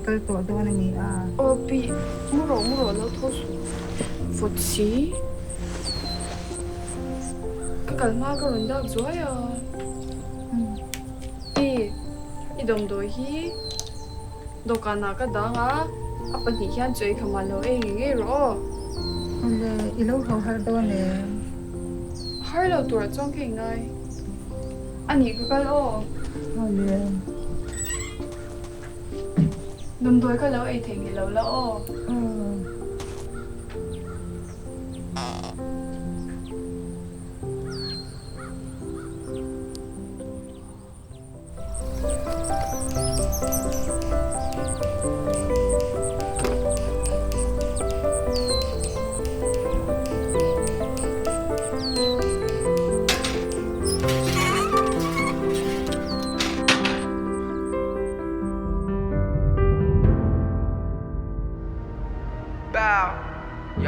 kal to do na ni a Opi muro lo thos futsi kalma ka ronda zoya i dom do hi dokana ka danga apa ni hian choi khamalo e nge ro le ilo thau har do ne har lo tur chong ke ngai ani ka kal o le dum doi ka lo e theng lo la o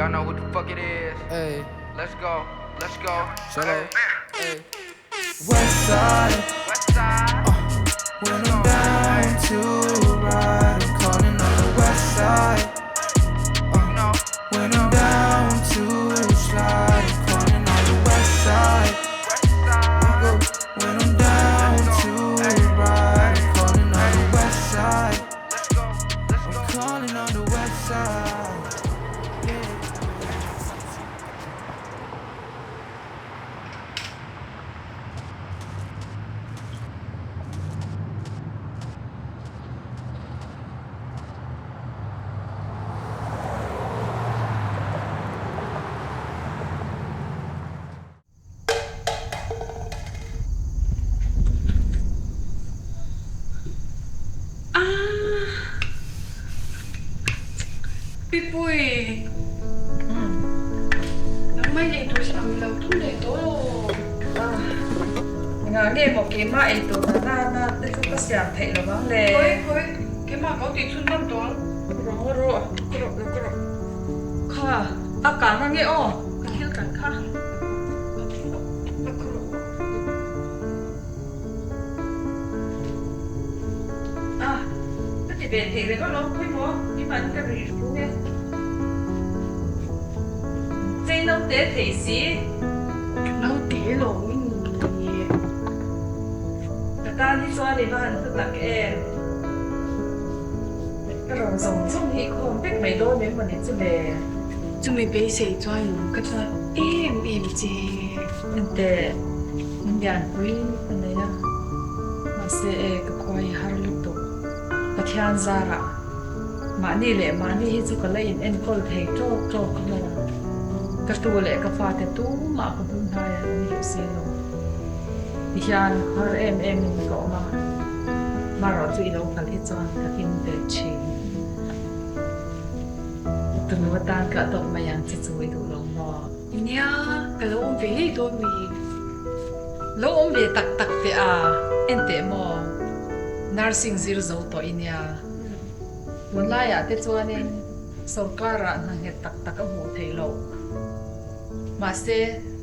Y'all know what the fuck it is. Hey, Let's go. shut up. Hey. West side, when I'm down to ride, I'm calling on the west side. When I'm down to slide, I'm calling on the west side. When I'm down to ride, I'm calling on the west side. I'm calling on the west side. Pipui nang mai nei tu sam lo tu nei to nga nge mo ke ma e to na te chu ka siam thei lo bang le khoi ke ma ko ti chun nam to ro kha a ka ma nge o ka hil kan kha về thì về có lâu quý mô nhưng mà cái gì cũng nghe trên lâu tế thì xí lâu tế lộ mình người ta đi xóa đi mà nó tặng em cái rồng rồng chung thì không biết mấy đôi mấy mà đến chứ về chúng mình bây giờ cho anh cái cho em chứ anh tệ anh nhàn quý anh này á mà sẽ cái quay har lúc tục Thian Zara mani le mani hi chu kala in en kol thei tro kala ka tu le ka fa te tu ma ka bun hai ni se lo hian har em ko ma ro chu i lo kal hi chuan ka kin te chi tu no tan ka to ma yang chi chu i du lo mo nia cái lâu ông về đôi mi lo om be tak te a en te mo nursing zir zo to inia bunlaya te chuanin sarkara na he tak a mu thei lo ma se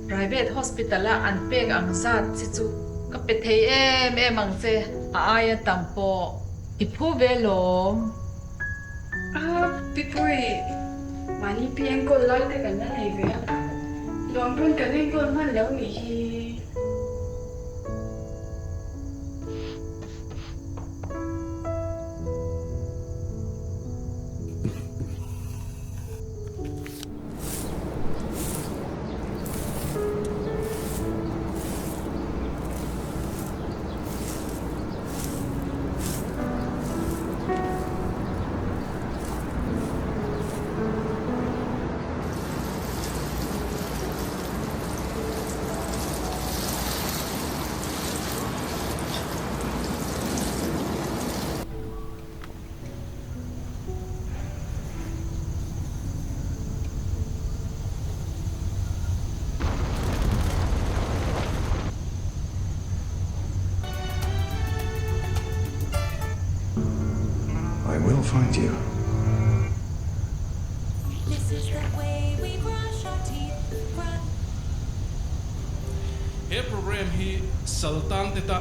private hospital a an pek ang zat chi chu ka pe thei em ang che a aya tampo iphu ve lo Pipui mani piang ko lai te kan na nei ve long run kan nei ko man lo ni hi I will find you. This is the way we brush our teeth. He program hi sultan teta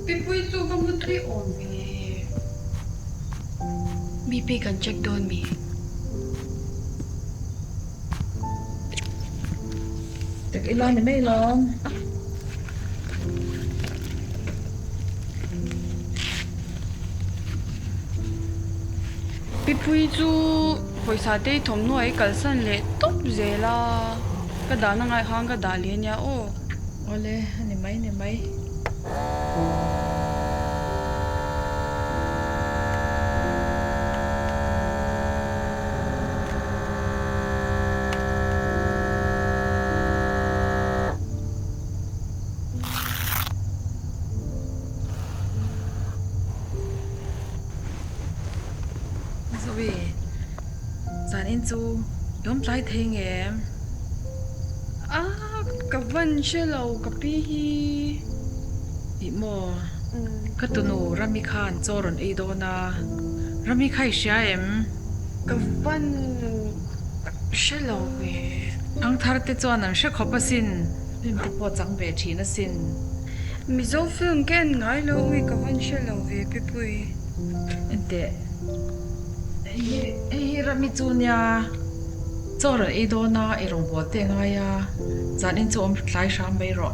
Pipui tu kamu tri on mi. BP kan check don mi. Được ít lo này mấy lo. Pipui tu hồi sa te thom noi kal san le top ze la. Ka da na ngai hang ka da le nya o. Ole, này mấy. Rồi, dàn in chú, yếm trái thiên em. Ka van she lo ka pi hi. Bị mò, cái tụi nó rami khan cho rồi ấy đó na, rami khai xia em. Ka van she lo ve. Ang thar te cho anh sẽ khó bớt xin, phim thì bỏ trắng về chỉ nó xin. Mi zo film ken ngai lo ui ka van she lo ve pipui. Ente, rami chú nha, cho rồi ấy đó na, ấy rong bỏ tiền ngay à, dàn in chú lại sáng bây rồi.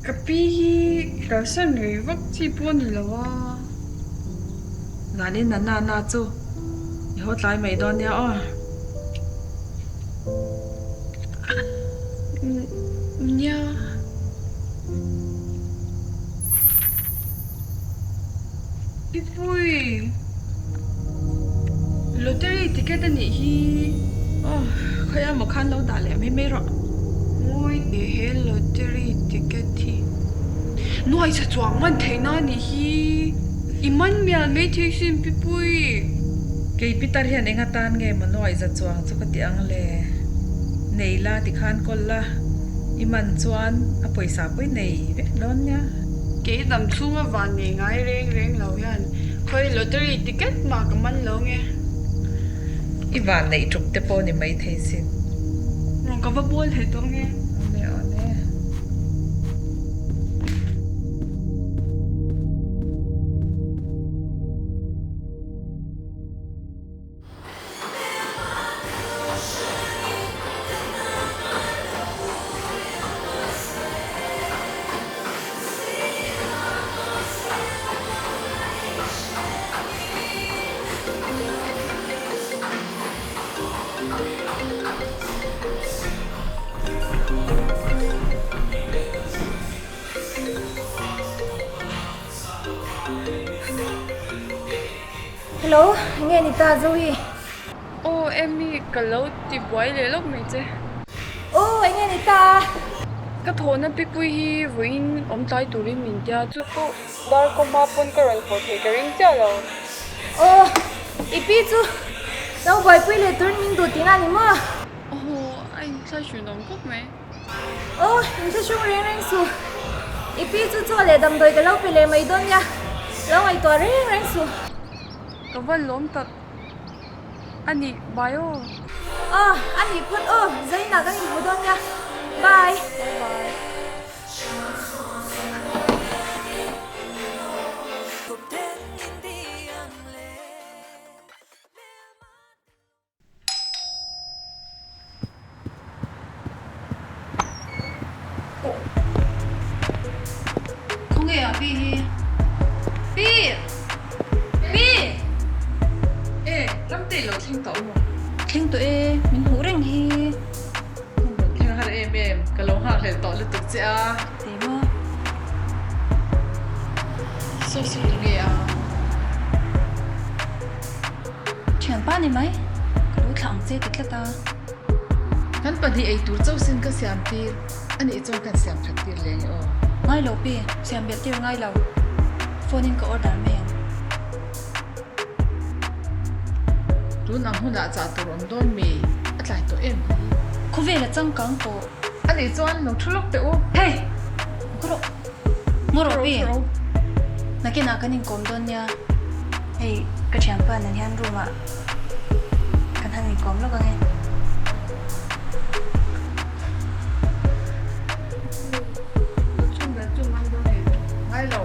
Ka pi hi ka san ngai vak chi pon lo wa. Dàn in na chú, hốt lại mấy đó nha à. Nya. Pipui. Lottery ticket ani hi. Khơi ăn một khăn lâu đã lẹ mấy rồi. Oi de he lottery ticket hi. Noi sa chuang man the na ni hi. Iman mia ngai the sin pipui. Cái Peter hiện anh tan nghe mà nói ra chuang cho cái tiếng lệ. Này la thì khan con la. Iman chuan a paisa poi nei ve don nha. Ke dam chunga van ne ngai reng lo yan. Khoi lottery ticket ma ka man lo nge. Ivan này chụp te po ni mai thei sin. Rong ka va bol he to nge. Ole. Hello, nghe ni ta Zoe. Em mi ka lo ti boy le lok mai che. Anh nghe ni ta. Ka thona pipui hi voin om tai turin min tia chu ko dar ko ma pon ka ran ko the ka ring cha lo. Ipi chu. Đâu boy pui le turn min du tin ani mo. Anh sai shu dong kop me. Anh sa shung reng su. Ipi chu cho le dam doi ka lo pe le mai don ya. Lo ai to reng su. Ka van lom tak. Ani bayo. Ani put zai na ka ni bu don ya. Bye. Bye. Không nghe à Bi. Ê, lắm tiền lo thinh tẩu mà. Thing tu min hu reng hi. Không được theo hai em, cái lông hàng lên tẩu lên tục chứ à. Te mo. Sao sao nghe à. Chuyện ba ni mai. Ka lu thang che tikla ta. kan padi ei tur chau sin ka siam tir ani chong kan siam khat tir leng o ngai lo pi siam bel tir ngai lo phone in ka order men tun ang huna cha tur om don mi atlai to em khu ve la chang kang to ani chuan no thulok te u hey kro ngoro pi na ke na kanin kom don nya hey ka cham pa nan han ruma kan han ni kom lo ka nge ngai lo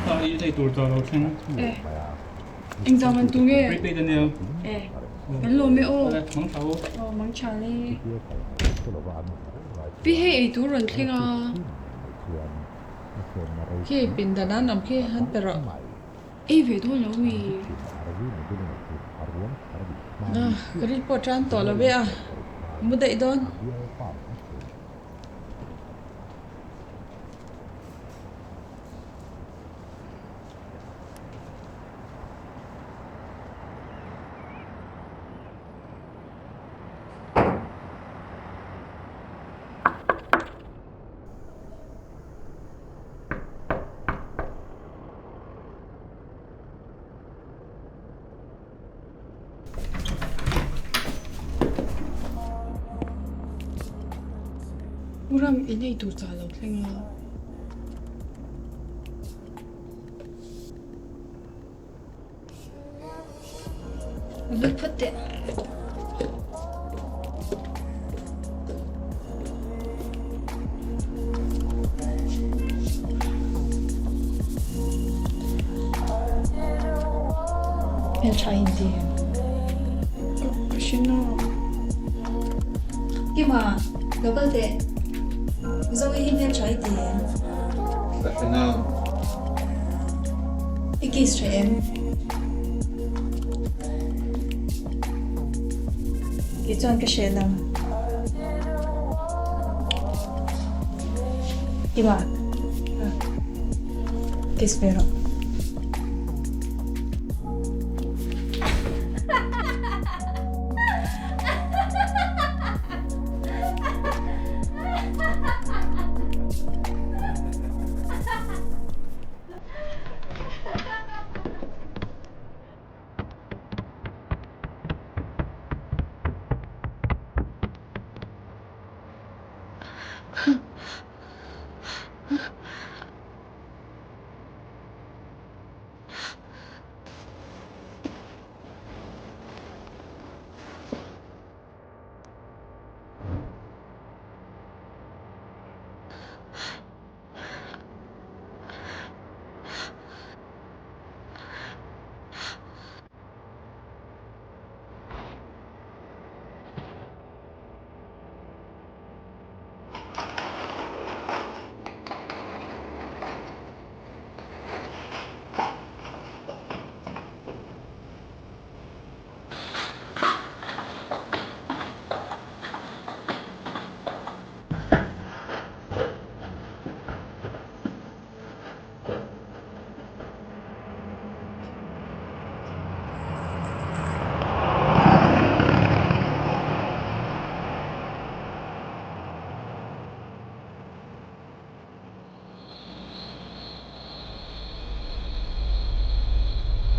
Tại thầy tuổi tao đâu xem. anh giao mình tu nghe Prepaid anh em. cái lô mẹ ô Mắng tao. mắng chả đi bị hệ tu rồi khi à khi pin da nan am khi han pero ấy về thôi lâu vì na kari po tran to la be a mu dei don Uram inay tu sa lâu thanh à Look put it el cha hindi Shino Kima, local te. Zoe himel chai te. But for now, Ikis tre em. Ichuan ka shelam. Kima. Kiss pero.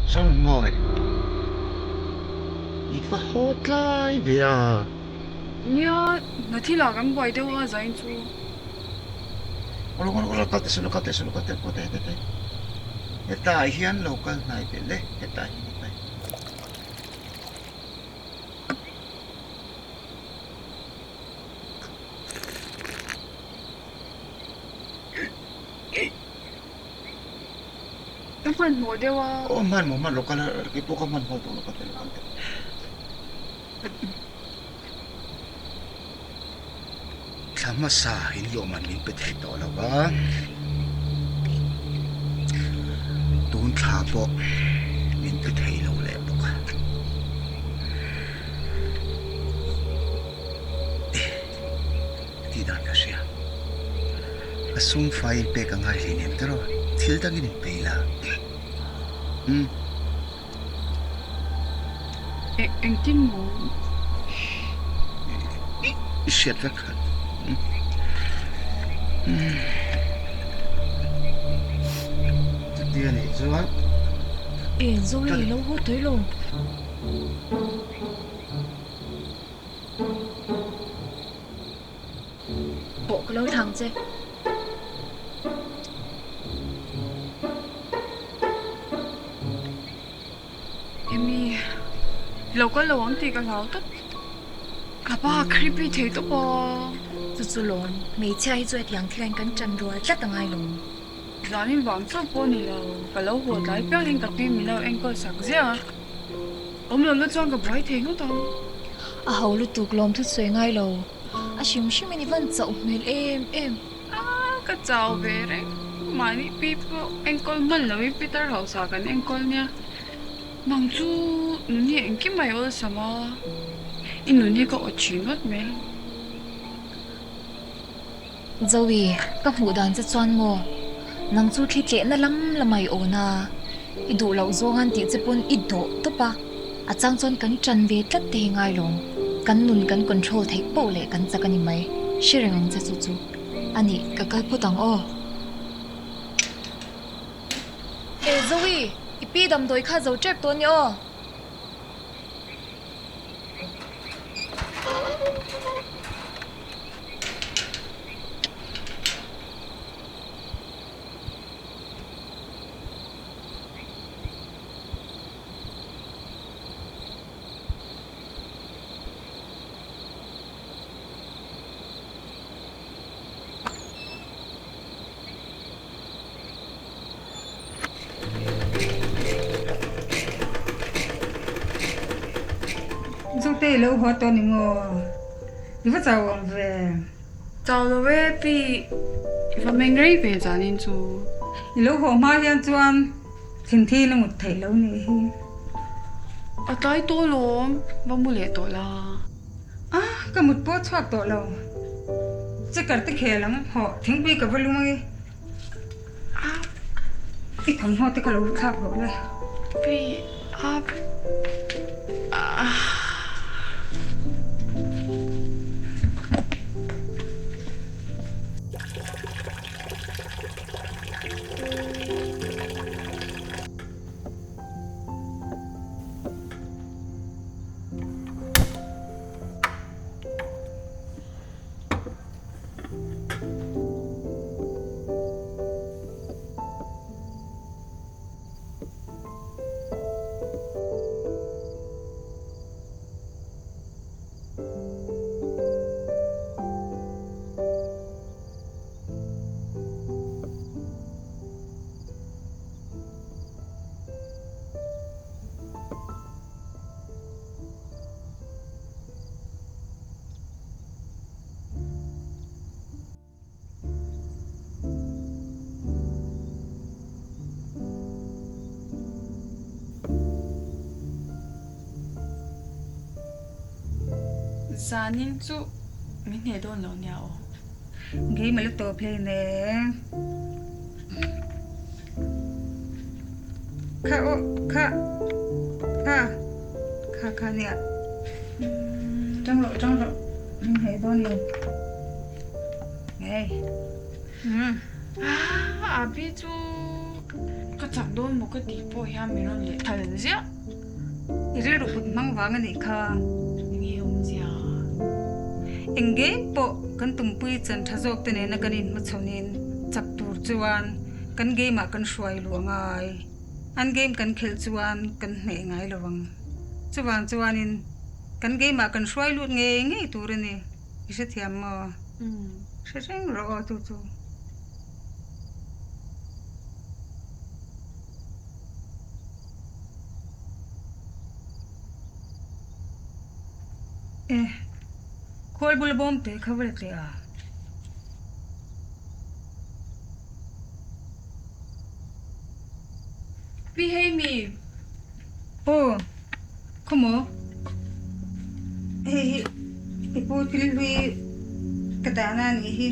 Xong rồi. Ipa hot lại về à. Nia, nó thi là gắn quay đâu à dành chú. Olo, kate. Eta hian local nai pele, eta hi. Em phần mua đâu à? Oh man local itu kan man hot local. Sama sa hindi man min potato la ba. Tun tha po min potato le buka. Ti dan ka siya. Asum file pe ka ngai linem taro. Thil dangin pe la. Em tin mua. Shit vek. Dia ni Zoe. Zoe lâu hốt tới luôn. Bộ cái lâu thằng chứ. Em lâu có lâu thì cái lâu tất. Cả ba creepy thế đó bò. Chú lộn, mấy chai rồi thì ăn thiên cắn chân rồi chắc là ai luôn. Giờ nên vắng sao bò này lâu. Cả lâu hồ lại béo lên cả pin mình lâu anh coi sạc gì à? Ông lâu nó chọn cái bright thế không tao? À hầu lúc tụt lom thức xuôi ngay lâu. À xíu mình vẫn dậu mệt em. Cái cháu về đấy. Mà đi people anh coi mình là vì Peter hậu sạc anh coi nha. Nàng chú Nunui anh kiếm mày ở sao mà? In Nunui có ở chuyện hết mày. Zoe, các hủ đàn rất choan mồ. Nàng chú khi trẻ nó lắm là mày ổn à. Ý đủ lâu dô ngàn tiếng chế bôn ít độ tốt ba. À trang choan cắn trần về chất tê ngay lòng. Cắn nùn cắn control thấy bầu lệ cắn ra cắn mày. Xê ràng ngân chế chú. Ani, cái bố tăng ô. Ê Zoe, ý bí đầm đôi khá dấu trách tôn nhô. Tê lâu hoa to ni ngô, đi vào giàu về, Cháu là về bị và mình rơi về gia đình chú. đi lâu hoa mai hiện chuan, thiên thi nó một thầy lâu này, À tại tôi luôn, và mua lẻ tôi là. cái một bó thoát to lâu, chỉ cần tích hè lắm họ thiên bị cái vật luôn ấy, cái thằng họ tích cái lâu khác rồi này, Bị gia đình chú mình nghe đồn lâu nhau. cái mà lúc to play nè, khá nè, trong rồi, mình thấy đón nhiều, này, À biết chú cái chak don mo ka ti po ya mi ron le thal zia ire ru put mang wang ani kha ngi om zia engge po kan tumpui chan thazok te ne na kanin ma chonin chak tur chuan kan ge ma kan hruai luangai an game kan khel chuan kan hne ngai lawang chuanin kan ge ma kan hruai lut nge tur ani ise thiam mo reng ro tu khol bul bom te khabar te a pi hei mi oh como ipu tilwi kadana ni hi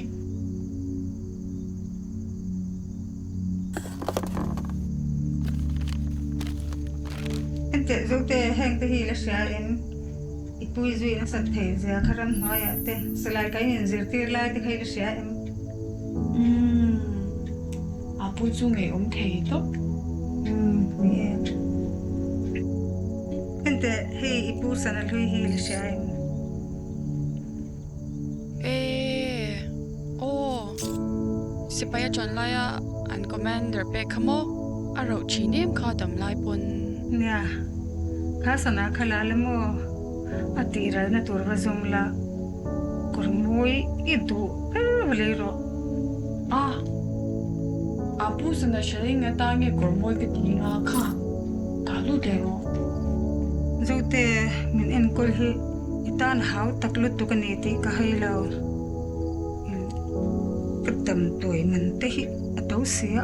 ente zote heng te hi la sha en ipui zui na sat thei zia kharam hnoya te salai kai in zirtir lai te khai la sha em apu chu nge om thei to yeah ente hei ipu sana lui hi la sha em Sipaya John Laya and Commander Pekamo Aro Chinim Kadam Laipun nya kha sana khala lemo atira na turba zumla kurmoi idu velero apu sana sharing ata nge kormoi ke ti nga kha kalu de ro zote min en kol hi itan haw taklut tu kaniti ka hailo kadam toy man te hi atau sia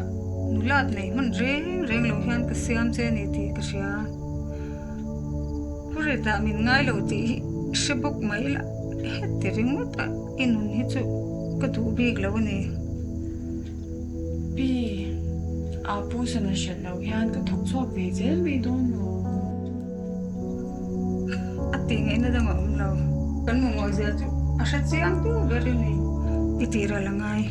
nulat nei man reng lo hian ka siam che ni ti ka sia pure da min ngai lo ti shibuk mai la hette ringota inun hi chu ka tu big lo ni pi apu sana shan lo hian ka thok chok ve zel mi don no ati ngai na dang om lo kan mo mo zia chu asha chiang tu gari ni itira langai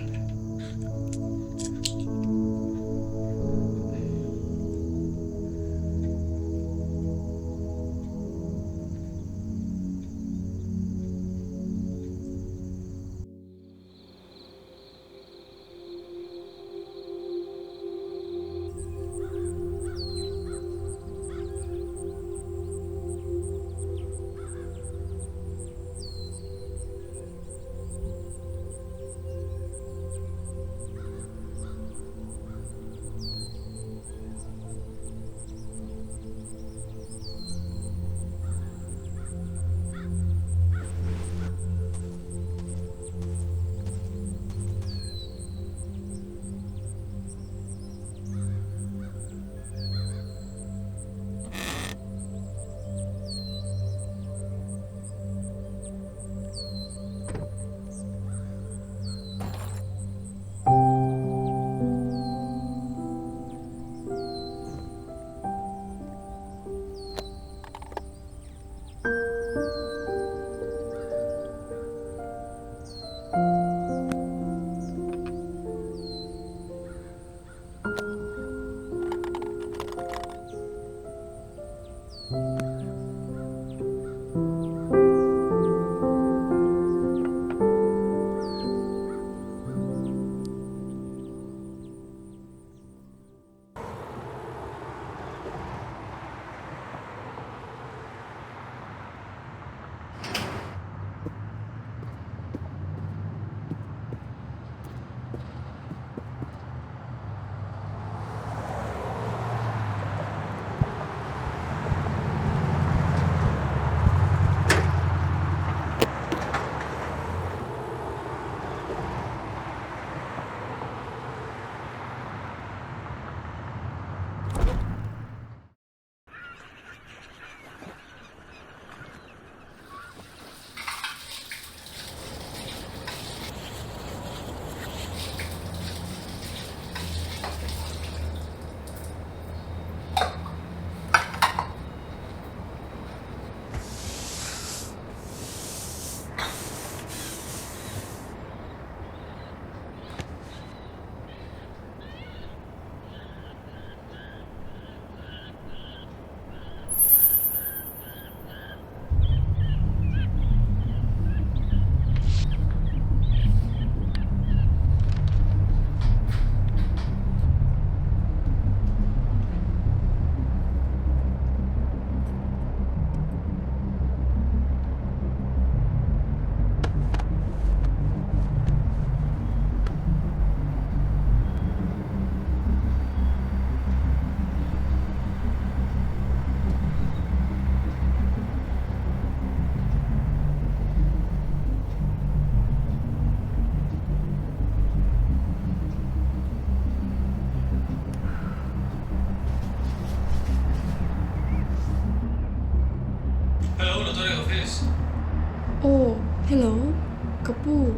Kapu,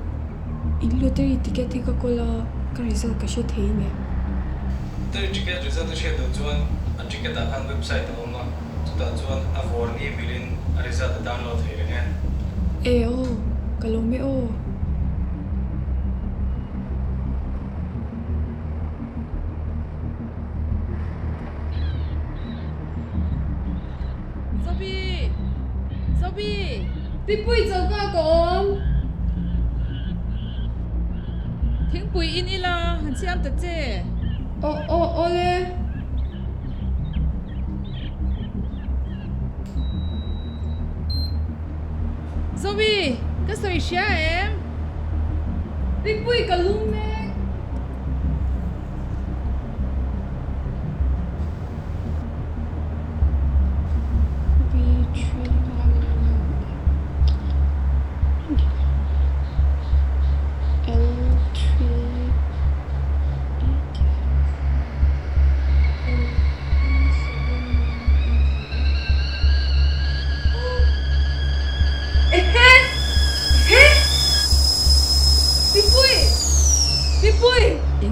in lottery ticket thì có là cái result cái số thế nhỉ? Tôi ticket result tôi share được chuan anh ticket đã khang website đó mà chúng ta chuan avor ni bilin result download thấy rồi nghe. Ê ô, cái lô mẹ ô. Sobi, Đi bụi dầu qua con. tiếng bụi in ila, hắn xem tự chế. Ô lê. Sobi, cái sợi xia em. Đi bụi cái lô mẹ.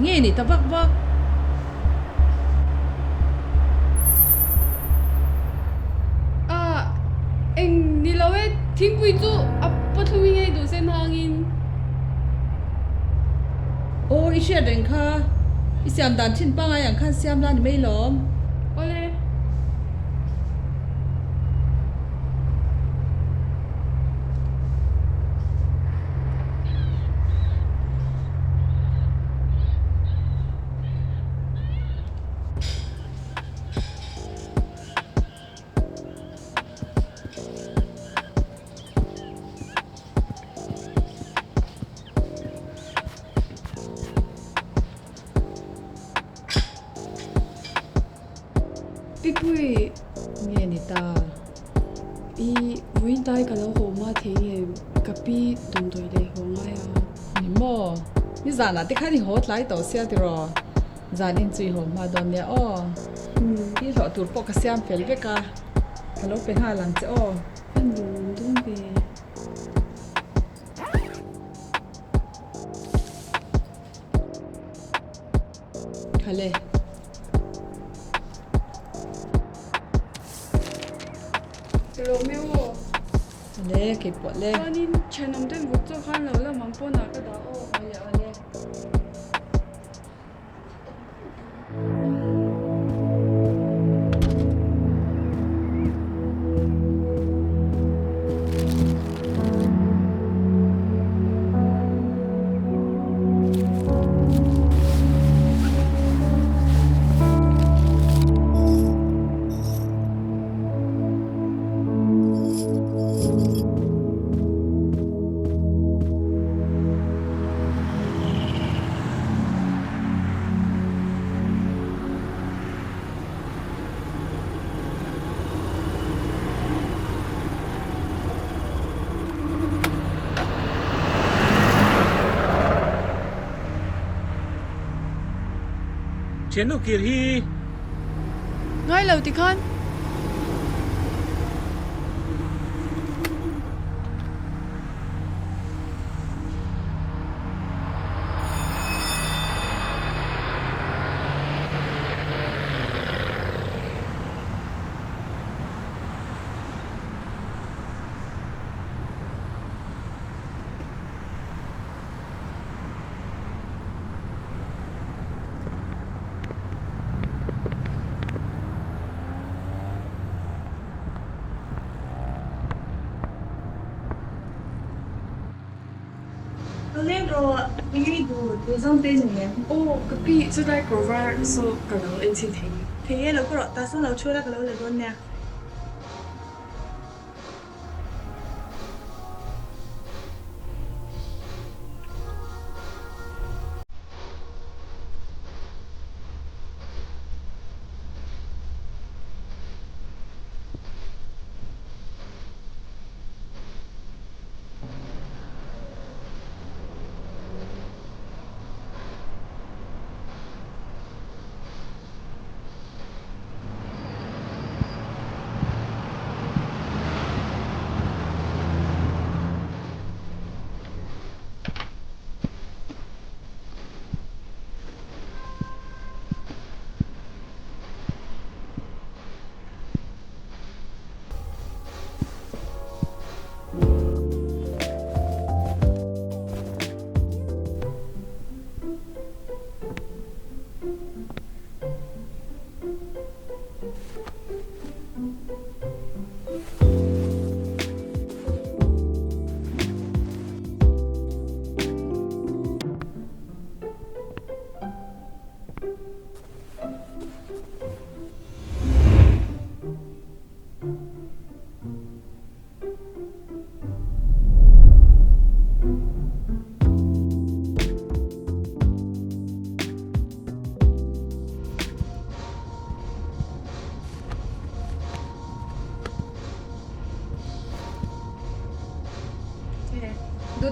Nghe ni ta vak vak. Anh đi lâu ấy, thiên bụi chú, bắt thu ngay đồ sen hangin. Ô, ý xe đèn kha. Ý xem đàn trên băng ai khăn xem lan mấy lắm. Ô lê. Big Boy, Nghe ni ta. I vui tay cả lâu hồ mà thế nhỉ, cà pi tụm tuổi đây hồ ngay à. Ni mo. Ni zan à, ti khai ni hot lại tàu xe ti ro. Zan in chui hom ma don ya o. Ti lo tur po ka siam fel ve ka. Hello pe ha lang che o. Anh buồn đúng về. Khale. Hello mèo. Le ke po le. Anh in channel tên vụ cho khăn lâu là mắm po nào cái đó ô. Ole. Chiến đấu kiệt hi. Ngay lâu thì con. Lên rồi, đi đồ xong tên rồi nhé. Ô, cà pi chưa đây có ra số cả lâu anh xin thấy. Thế là có ta xong lâu chưa là cái lâu là luôn nè.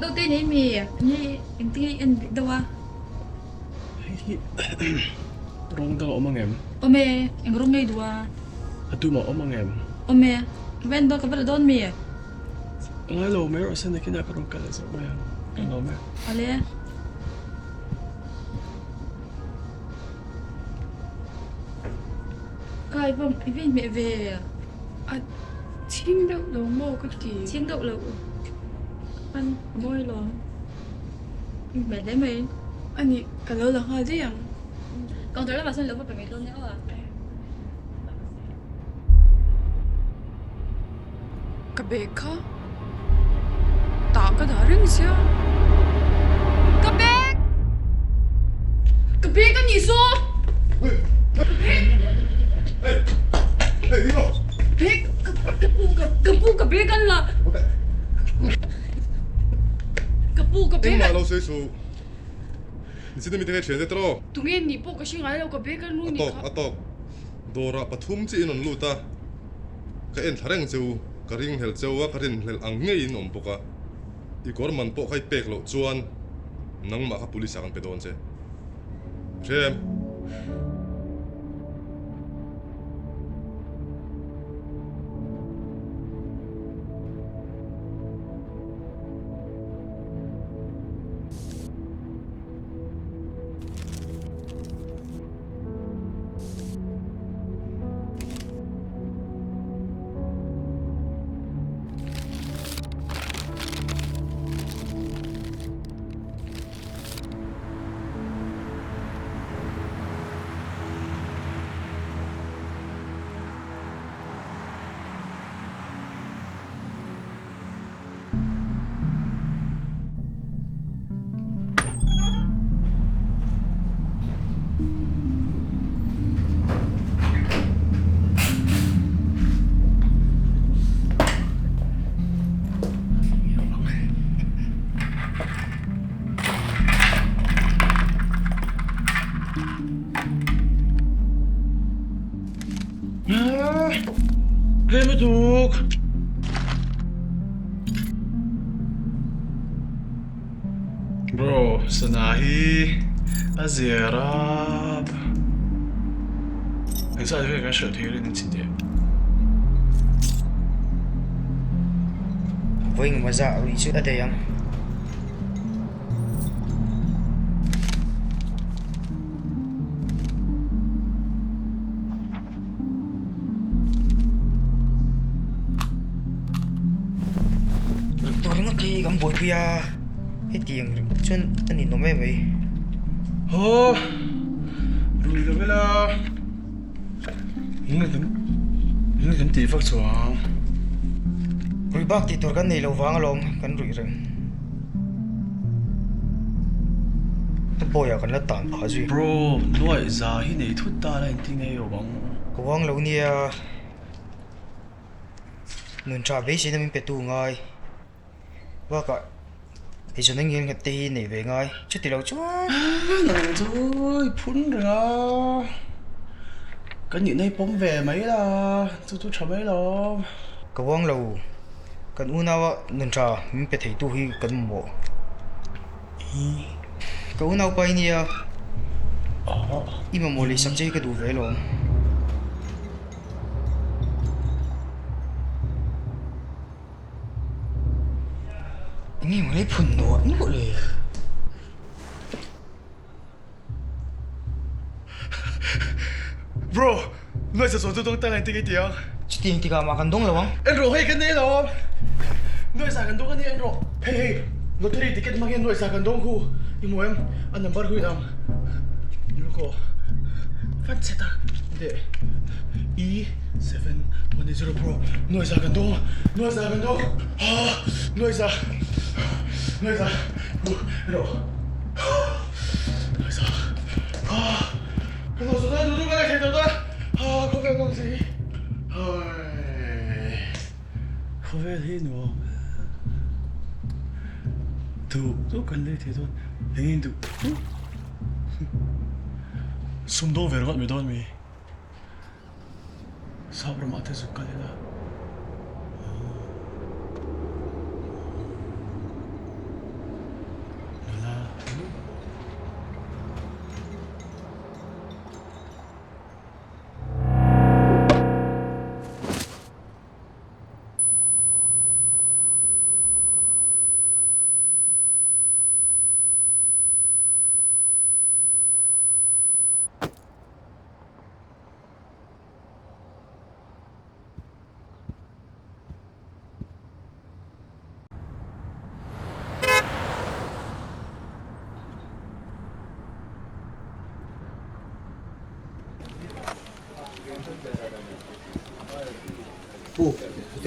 đâu tên ấy mì như em tí anh đâu à rong tao omang em ome em rong ngay dua atu ma omang em ome ven do kabar don mi ngai lo mer asan na kina karong kala sa maya ano me ale kai bom evin mẹ về à chim đâu lâu mô cái gì chiên đậu lẩu ăn môi lò mẹ đấy mày 아니 kalau lang ha diyang còn tới là bà xin lỗi với mẹ luôn nữa à Ka beka? Ta ka daring siya. Ka bek! cái biết cái gì số biết cái bu biết anh là cái biết Eng malo sui su. Ni sida mi te chen de tro. Tungin ni po kasi nga ka beka nu ni ka. Atok. Dora pathum chi inon luta. Ka en thareng chu ka ring hel chewa ka rin hel ang nge in ompoka. I kor man po khai pek lo chuan nang ma ka pulis ang pedon che. Rem. Hey maduk bro sanahi azirab anh sao thế cái sở thế lên xin tiền với người mà dạo đi chữ ở đây anh tôi nó khi gắm bồi bia hết tiền chân anh nhìn nó mê vậy oh rồi là là những cái tỷ phát xuống rồi bác thì tôi cái này lâu vàng lắm cái rủi rồi tôi bồi à cái là tạm phá gì bro nói ra hi này thút ta là anh này ở bằng cái vàng lâu nia mình trả về xin mình phải tu ngay và cả thì cho nên nghiêng cái tì này về ngay chút thì lâu chút nè rồi phun rồi cái những này bóng về mấy là tôi chả mấy lo cái vang lâu cái u nào nên trả mình phải thấy tu hi cái mỏ cái u nào bay nia im mà lấy sắm chơi cái đủ về luôn nghe mà lấy phun nọ nó gọi là bro nói sao tôiต้องตั้งที่กี่tiếng tiếng thì cả mà cần đông là không anh rồi hay cái này đâu nói sao cần đông cái này anh rồi hey lottery ticket mà anh nói sao cần đông khu nhưng mà em anh number huy am nhớ cô phát sẽ ta để E710 Pro nói sao cần đông nói sao rồi sao rồi nói sao cái đồ số đó cái này thấy đâu không phải công gì không phải thế nữa tôi cần lấy thế thôi hình như sum đâu về gọi mày đâu mày sao mà thế giúp cái này เ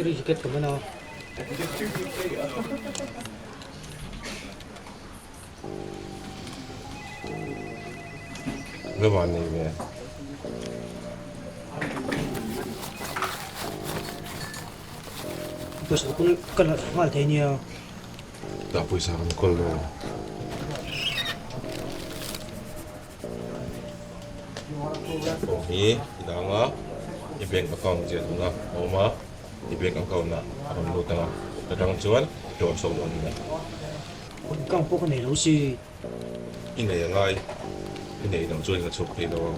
lottery ticket ka mana. Gawa ni me. Bos aku kan mal tanya. Tak pun saran kol lo. Oh ni, idanga. I bank account je tu na. Oma, I bank account na. Aram lu tanga. Kadang cuan, doan so lo ni. Kang po ka nei lo si. Ini yang ngai. Ini dang cuan ka chok pe lo.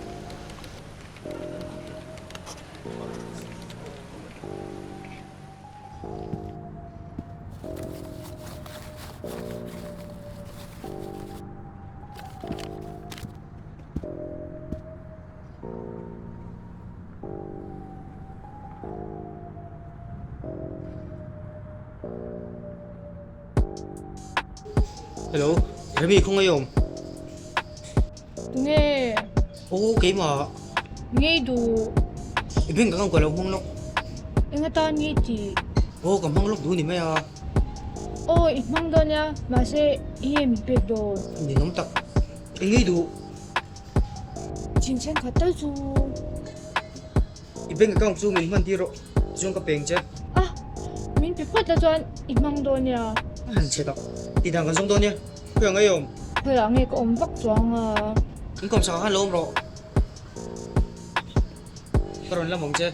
Hello, Rami không ngayon. Nghe, Okay mà. nghe đủ. Ibig ka kang kalaw mong lok. Ingatan nghe chị. Kam mong lok doon ni Maya. Imang doon ya. Masih iya mipik doon. Hindi naman tak. Ingay do. 진짜 갖다 줘. Ibig ka kang sumin man tiro. Siyong ka pengchet. 민 백화다 전 imang doon ya. Ang chetak. Tidang kan song doon niya. Kaya ngayon. Kaya nga ko umbak doang Ang kom sa kakalom ro. Karon lang mong chet.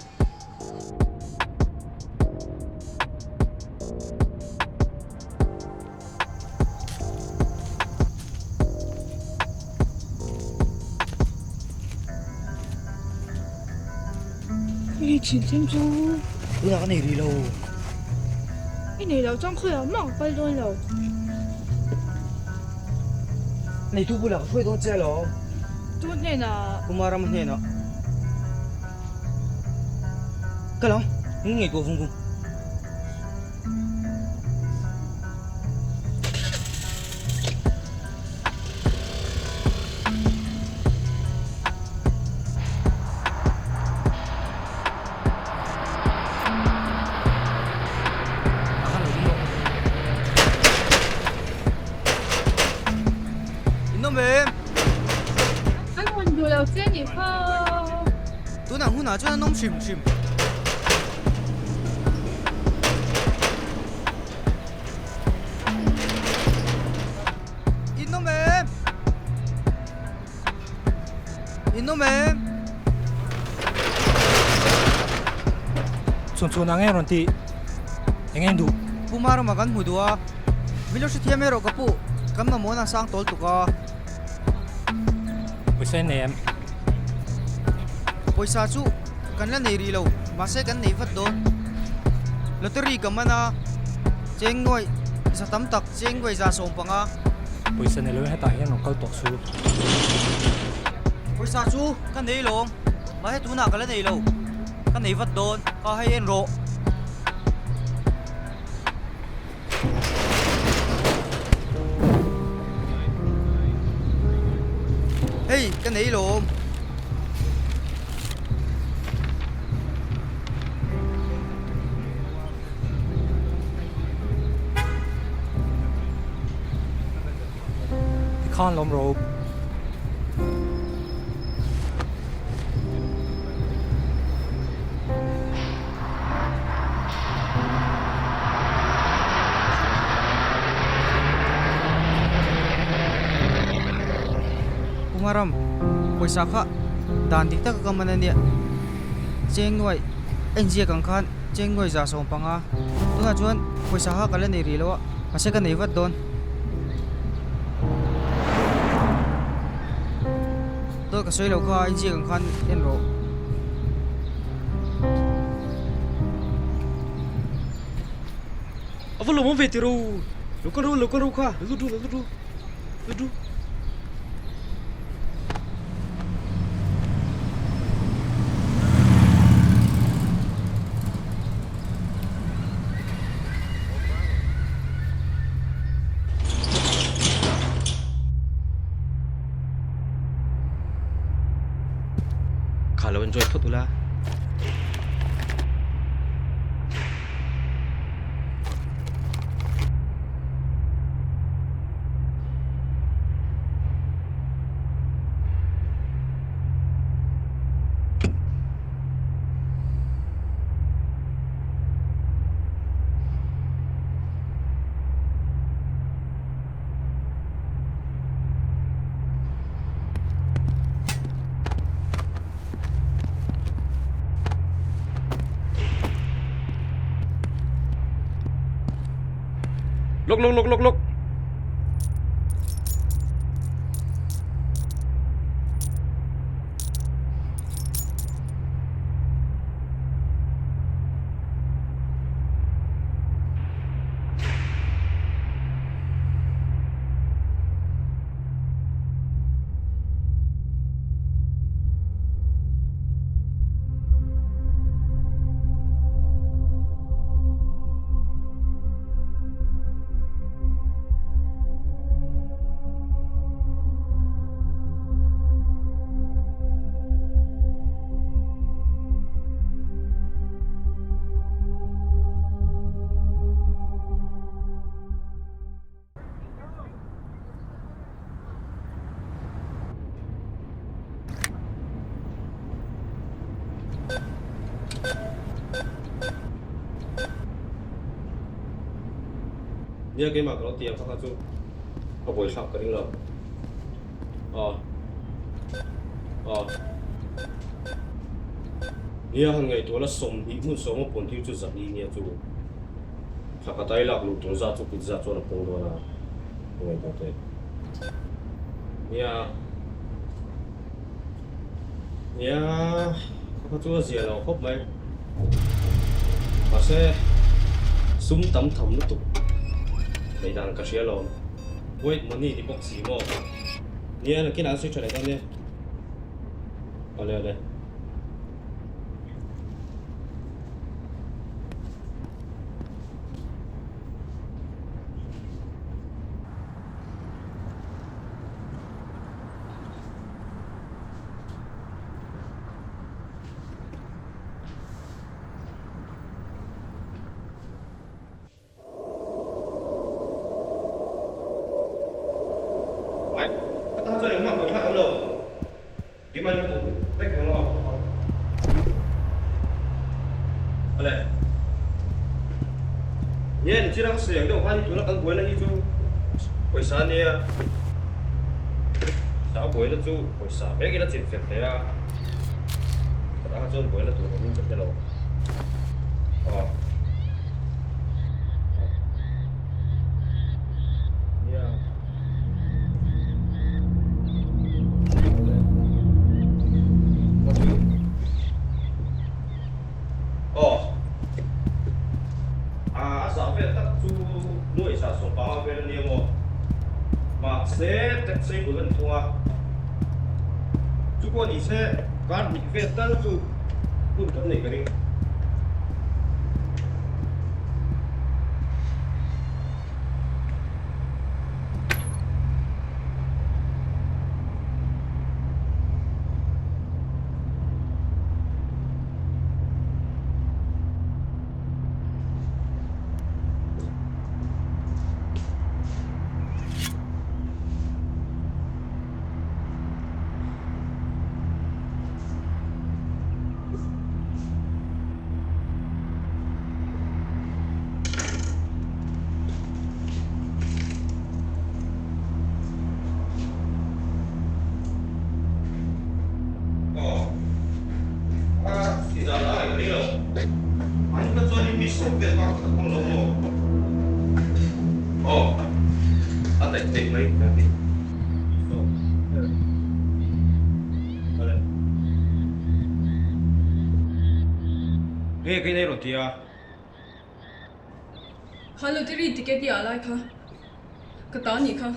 이 진짜 좀. Wala ka na irilaw. Inilaw dyan kaya makapal doon law. Naitubo lang. Pwede doon siya lo. Doon na. Kumaraman niya na. Kalang. Ngingay ko kung kung. 나중에 너무 심심. 이놈의 Sunsunangnya nanti ingin du. Pumaro makan mudua. Bilo si tiamero kapu. Kamna mo na sang tol tuka. Pwesa nem. Pwesa chu. Kanla nairilaw. Mase kan naifat doon. Lottery ka man na. Chengway. Isa tamtak. Chengway sa sompa nga. Pwesa nilo yung hatayan ng kaltoksu. Pwesa chu. Kan nailong. Mahe tuna kala nailaw. Kan naifat doon. Kahayin ro. Hey, kan nailong. Khan lom rope. Pumaram, pwesa ka. Dandik ta kakamanan niya. Chengway, enjia kang khan. Chengway za sompa nga. Tunga chuan, pwesa ka kala nairilaw. Kasi ka naivat doon. Tôi cả xoay lâu qua anh chia càng khăn yên rộ. Apa lo mau vetero? Lo kan ro ka. Lu. Kalau enjoy put ula. Look. Nia cái mà nó tiệm phát chú, có buổi sắp cái đó. Nia hàng ngày tôi là sống đi muốn sống một phần thiếu chút giật đi nia chú. Phát cái tay lạc lụt tung ra chú pizza cho nó phong đó là ngày tôi thấy. Nia phát chú là gì nào khóc mấy, mà sẽ súng tắm thầm lúc tục. Mấy đàn cá sấu lồng, wait money thì bóc xí mò, nia là cái nào sẽ trở lại con nia, ale. Nia chỉ đang sử dụng đồ hoa thì nó càng quên là chú, quay xa nia, sao quên là chú, quay xa bé cái nó chuyển phép thế à, đã cho quên là tụi nó muốn chấp nhận rồi, xây của dân thua, chú con đi xe cán bị việt tân chú cũng tận này cái đi. Cái này rồi thì Hello, tiri ticket ya lai kha. Kata ni kha.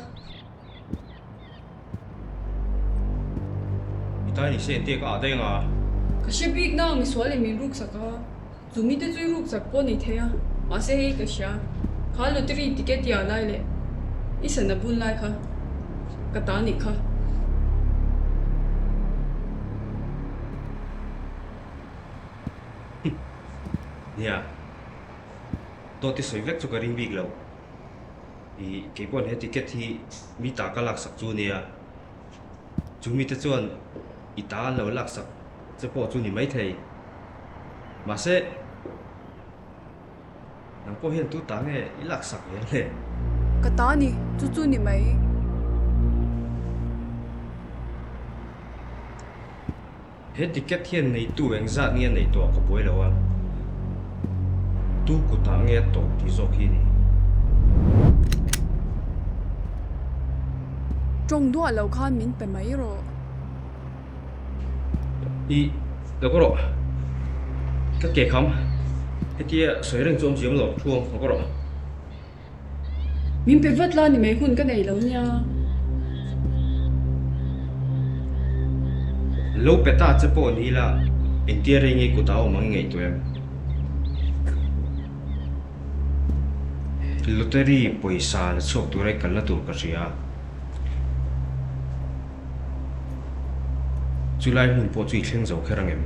Ita ni sen te ka đây nga. Ka shebik na mi swale mi ruk saka. Zumi te zui ruk sak po ni theya. Ase hi ka sha. Hello, tiri ticket ya lai le. Isa na bun lai kha. Kata ni kha. Nia, tôi thì soi vét cho cái ring big lâu. Thì cái quan hệ ticket thì mi ta cả lạc sắc chú nia. Chú mi ta chuan, ita lâu lạc sắc, sẽ bỏ chú ni mấy thầy. Mà sẽ, nang po hiện tu ta nghe lạc sắc vậy nè. Kata ni, chú ni mấy. Hết ticket hiện này tu anh ra nghe này to có bối lâu à. Tu của ta nghe tổ thì do khi này trong đó lâu khan min pe mai ro đi đâu có rồi các kẻ không cái tia sấy rừng trộm chiếm rồi chuông không có rồi min pe vất la ni mai hun cái này lâu nha lâu bé ta chấp bộ đi là anh tia đây nghe của tao mà nghe tụi em lottery poisa là chọc tụi này cần là tụi cái gì à July mun po chui thleng zo kherang em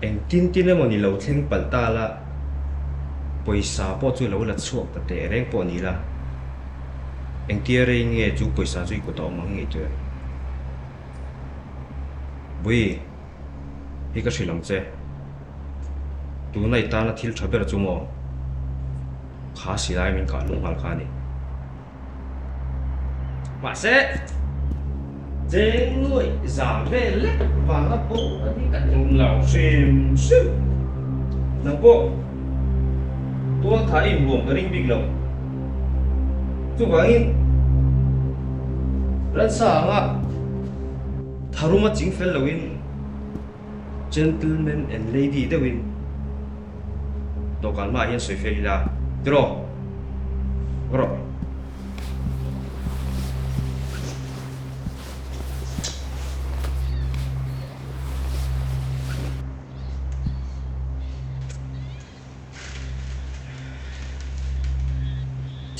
eng tin tin emo ni lo thleng palta la poisa po chu lo la chuak ta te reng po ni la eng tia re nge chu poisa chui ko to ma nge tu bui hi ka shilong che tu nai ta na thil thaber chu mo kha silai min ka lung hal kha ni ma se Deng nuôi giả về lết và ngắp bộ đi cả dùng lão xem xem nằm bộ tôi thấy buồn cái rinh big lồng chú bảo in lần sáng à thằng mà chính phải là win gentleman and lady đó win đâu cần mà hiện suy phê là rồi rồi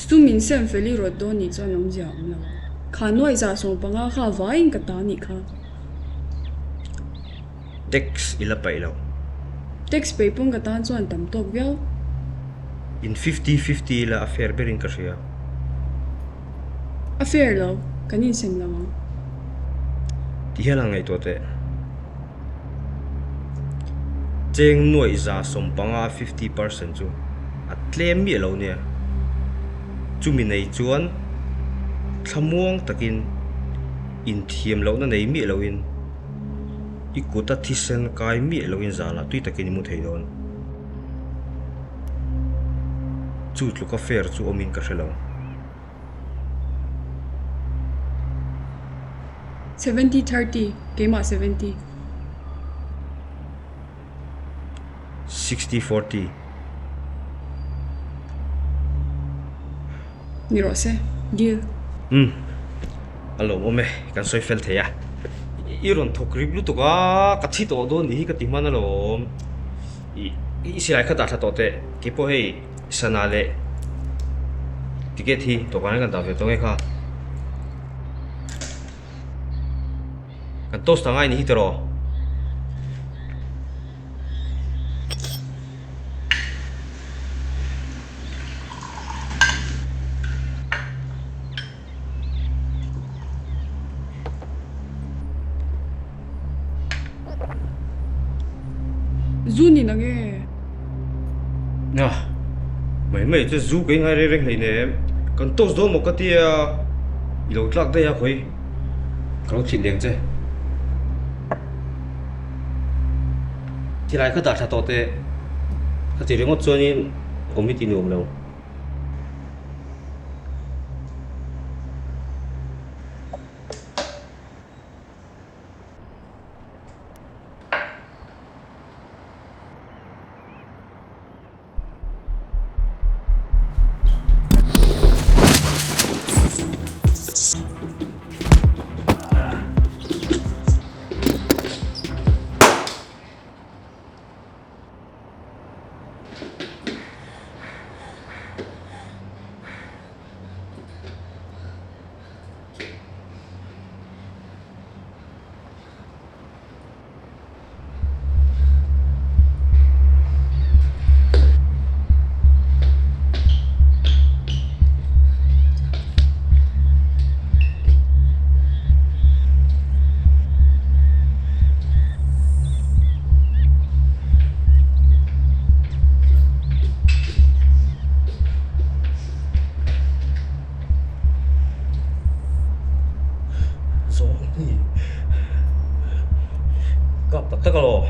stu min sem feli ro do ni cho nom ja la kha noi za so panga kha vain ka ta ni kha Dex ila pai lo text pe pung ka tan chuan tam tok viau in 50-50 la affair berin ka ria affair lo kanin sem la ti hela ngai to te cheng noi za som panga 50% chu atlem mi lo ne chumi nei chuan thamuang takin in thiam lo na nei mi lo in ikuta thisen kai mi lo in zala tui takin mu thei don chu tlu ka fair chu omin ka hrelo 70-30 kema 70 60-40 ni ro se deal alo mo me kan soi fel theya iron thokrib lu to ka thi to do ni ka ti man alo i silai kha ta tha to te ki po hei sanale ticket hi to kan kan ta ve to ngai kha kan tos ta ngai ni hi tero zuni na nge na mai chu zu cái ngai re reng nei ne kan tos do mo ka tia ilo tlak da ya khoi kalo thin deng che tilai kha da tha to te ka chi rengot chuanin committee ni om lo takalo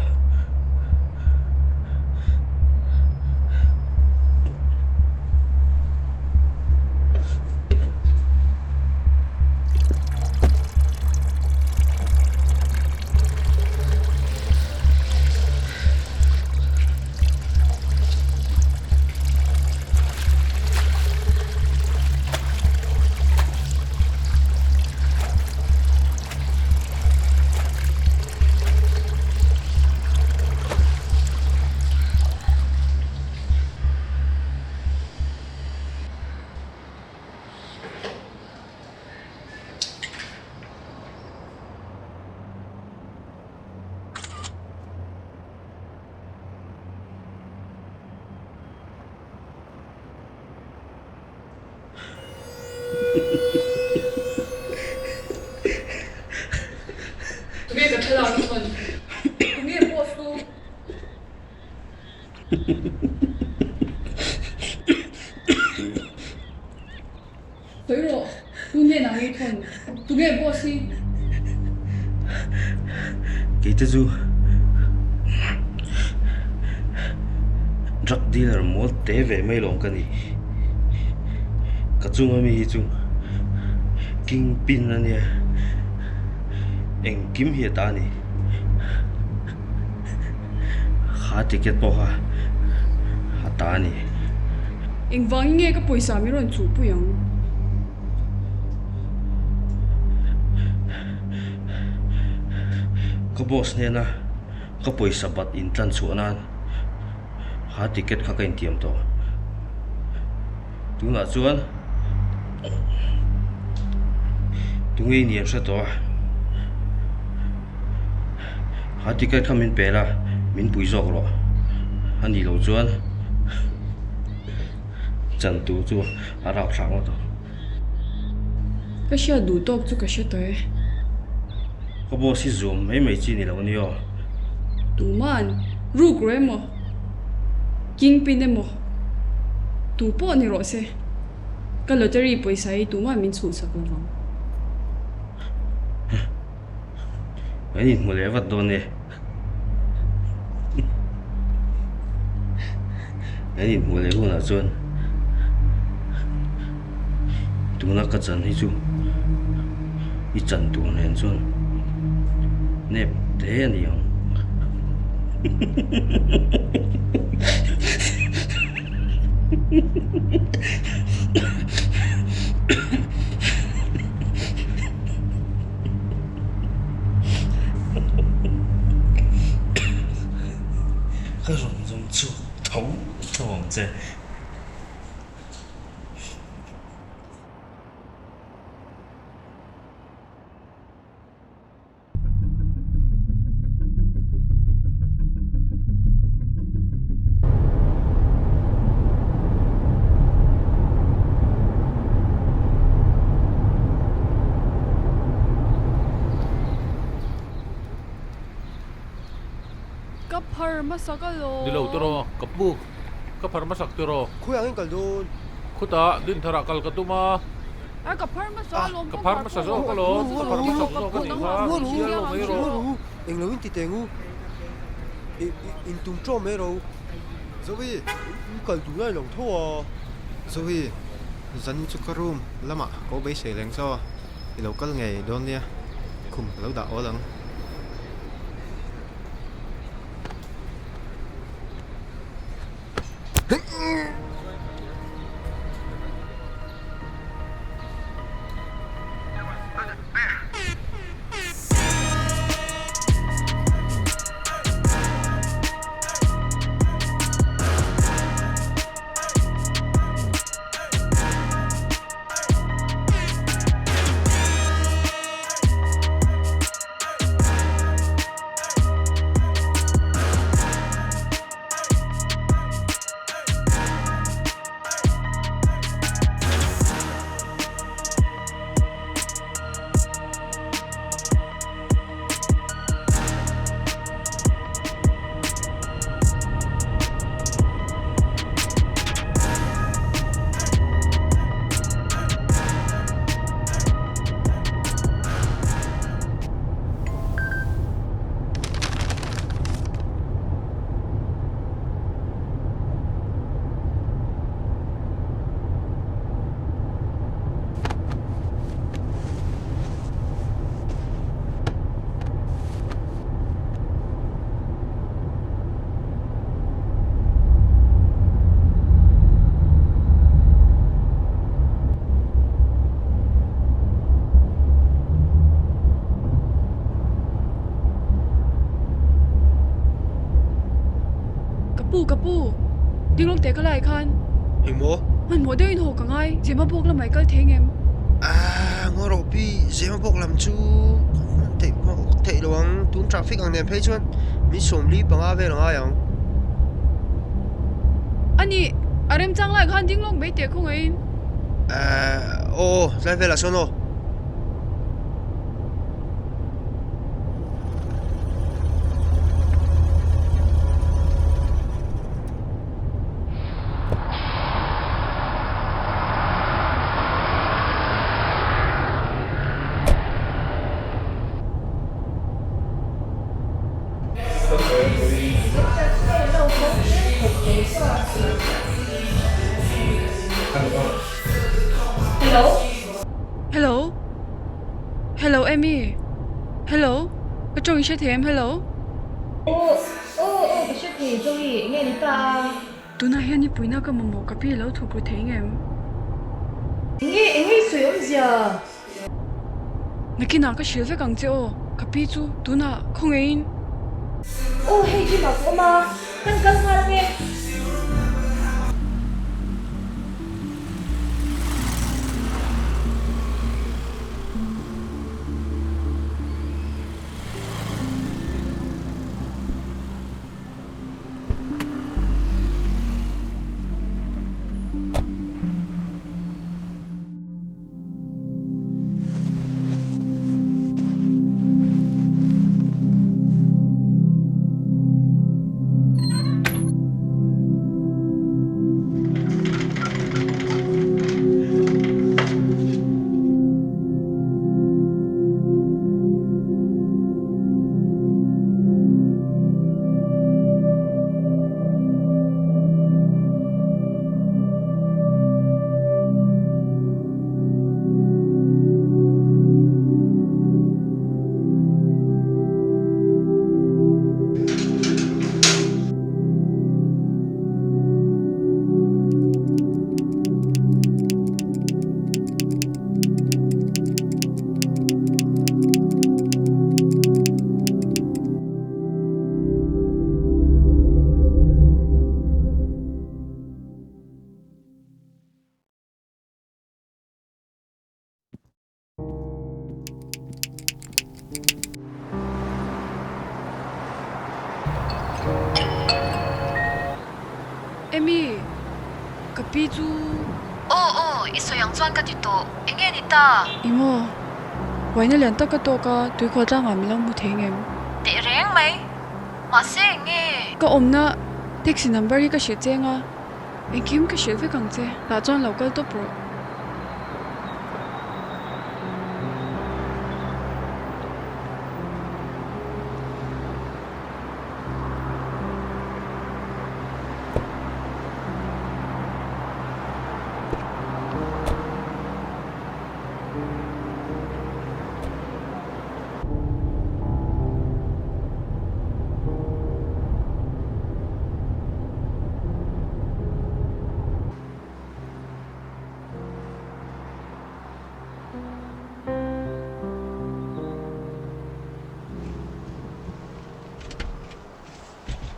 Nghe cả thay lòng mình. Nghe bộ su. Tới rồi, tôi nghe nào nghe thuần. Tôi nghe bộ si. Kita zu drug dealer mo te ve mai long ka ni ka chung ami hi chung king pin ania eng kim hi ta ni kha ticket po ha ta ni Anh vang nghe cái पैसा mi ron chu pu yang. Ka boss ne na ka poisa bat in tlan chuanan ha ticket kha kain tiam to tu na chuan tu ngei niam sa to ha ticket kha min pela min pui zok ro ani lo chuan chan tu chu arao thang to Cái xe đủ top chu cái xe tới. ka boss si zoom mai chi ni lo ni yo Tu man, ru gre mo. King pin mo. Tu po ni ro se. Cái lottery पैसा ही tu man min chu sak lo vang. ai mo le wat do ne ai mo le hu na chuan tu na ka chan hi chu i chan tu nen chuan nep te ani yang cái rồng rồng chu thấu thòng dễ Kapar masakalo. Dilaw turo, kapu. Kapar masak turo. Kuya ang kaldun. Kuta, din tarakal katuma. Ay kapar masalo. Kapar masaso kalo. Kapar masaso kanina. Siyalo mayro. Ang lawin titengu. Intung cho mayro. Zoe, kaldun ay lang to ah. Zoe, zan chu karum lama ko bay se leng so. Ilaw kal ngai don nia. Kum law da o lang. Kapu, đi lúc té cái lại khan. Hình mo? Mình mua đây hồ cả ngay, chỉ mà buộc là mấy cái thế em. À, ngô rô bi, dễ mà bốc làm chú. Thể loang tún traffic ang nem phê chuan. Mi xôm li bằng á về là ai ang. Anh em chăng lại khan đi lúc mấy té không em. À, ô lại về là sao nó Hello? Hello, Amy. Hello? Cái trông ý thì em hello? Cái chuyện thì Zoe, nghe đi ta. Tụi này hiện như bùi nào cái mồm cái bì lâu thuộc bùi thấy em. Nghe sủi ôm gì à? Nãy khi nào cái shil với càng chiều, cái bì chú, tụi nào không yên. Hey, chị bảo cô mà, căng hoa nghe. Amy, cái bì chú. Ít số yang chuan cái tụt, nghe đi ta. Imo, vậy nên liền tất cả tôi có tuổi khoa trang à mình lâu một tháng em. Để rèn mày, mà sẽ nghe. Cái ôm na, taxi number cái shit chăng à? Anh kiếm cái shit với càng chứ, là chọn local top pro.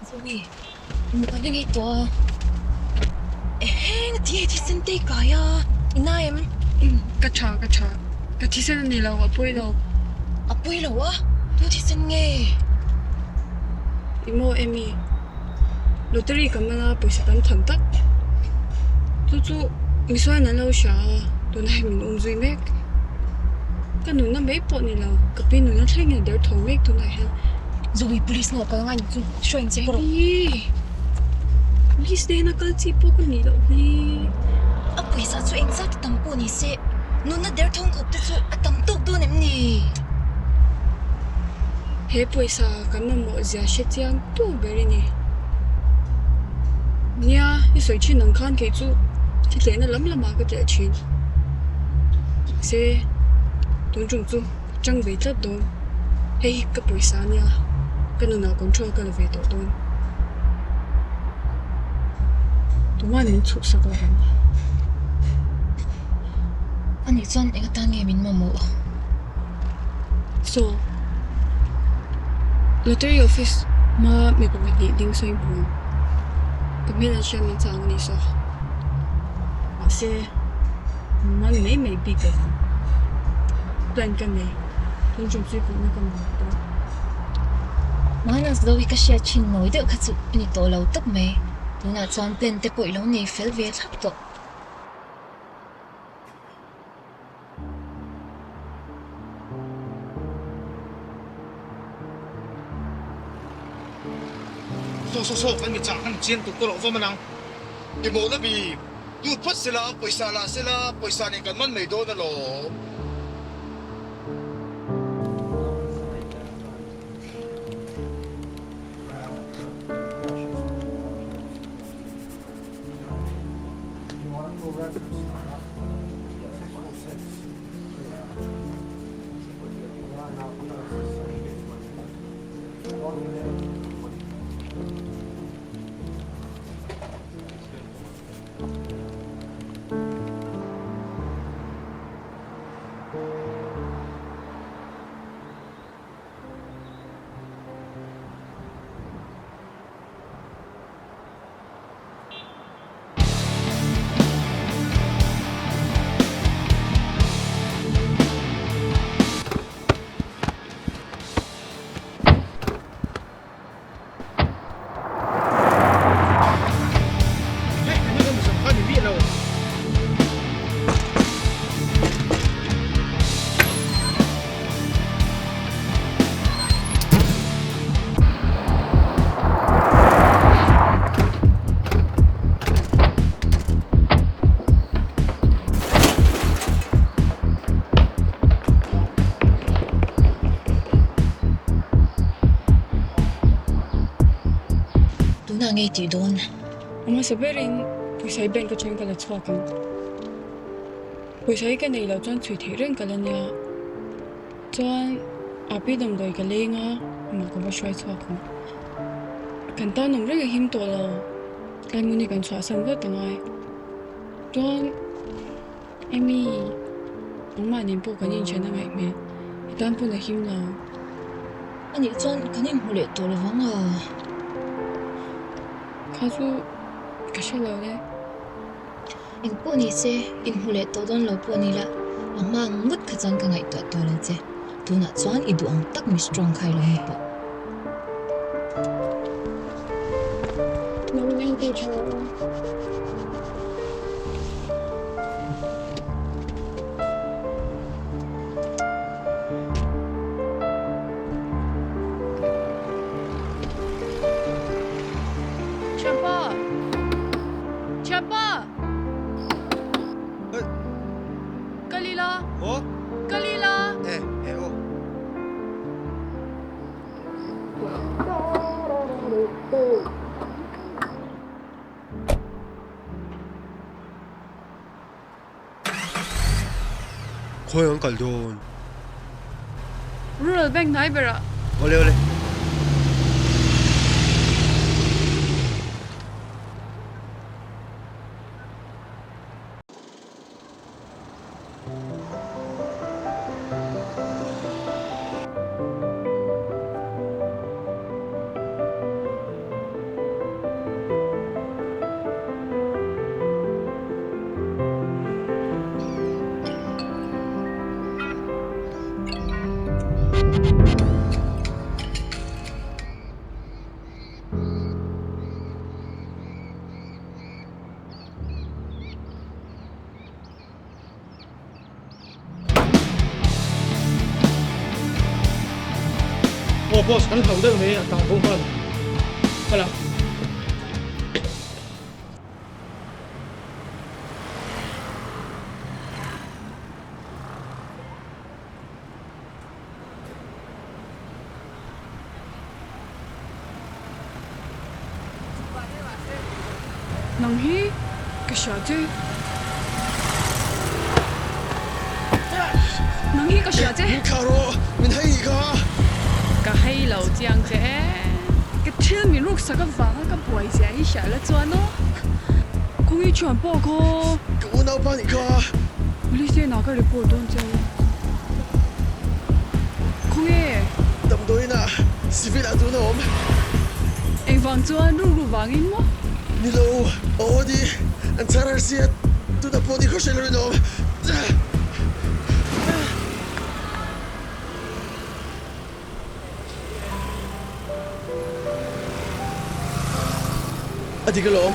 Zoe, mo ka lang ito. Natiya di sente kaya. Inaim. Kacha. Katisan nila apoy daw. Apoy lawa? Tutisan nga. Imo, Amy. Lottery ka mga pwesa tam tantak. Tutu, miswa na law siya. Tunay minunzoy mek. Kanun na may po nila. Kapi nun na siya nga der tomek tunay ha. Zoe, police nga ka nga nito. Showing siguro. Police din nakalsipo ko nila. Apoy sa so exact tampo ni si. Nun na der tong kop so atamtok doon ni. He pwesa kama mo zia shit yang tu beri ni. Nia, ni sui chi nang kan ke zu. Ti le na lam lama ka de chin. Se don jung zu chang wei ta don. Hey ka pwesa nia. Ka na control ka le ve do don. Tuma ni chu sa ka ran. Ani chuan eng tangi min mamo. So, lottery office ma me ko ni ding sai bu. Kami na siya min sang ni so. Kasi man may big ka. Plan kami. Tun jung si ko na kami to. Manas Zoe ka siya chin noi de ka chu ni to lo tak me. Tuna chuan plan te poi lo ni fel ve thap to. so kan mi chang kan chen tu ko lo va manang i mo na bi tu phat sela paisa la sela paisa ni kan man mai do na lo ngay ti don ama saberin puisai ben ka chen kala chwa kan puisai ka nei lo chon chui the ren kala nya chon api dam doi ka lenga ma ko ba shwai chwa kan kan ta num re him to lo kai muni kan chwa san ba ta ngai chon emi ma nin po kan yin chen na ngai me itan pu na him lo ani chon kanin hule to lo wanga kazu kashalo le in poni se in hule to don lo poni la ama ngut khachan ka ngai to la che tuna chuan i duang tak mi strong khai lo pa no nang ti cho Khoyang kaldon rural bank nai bera ole ole boss kan thau deuh me tang phong pan kala nang hi kasha je nang hi kasha je karo min hai ka ka hai lo chiang che cái thil mi ruk sa ka wang ka boi sia hi sha la chuan no kong yi chuan po ko ku nau pa ni ka police na ka report don che kong e dam doi na civil atu nom eng wang chuan ru wang in mo ni lo odi an charar siat tu da podi ko shelo nom adi ka lom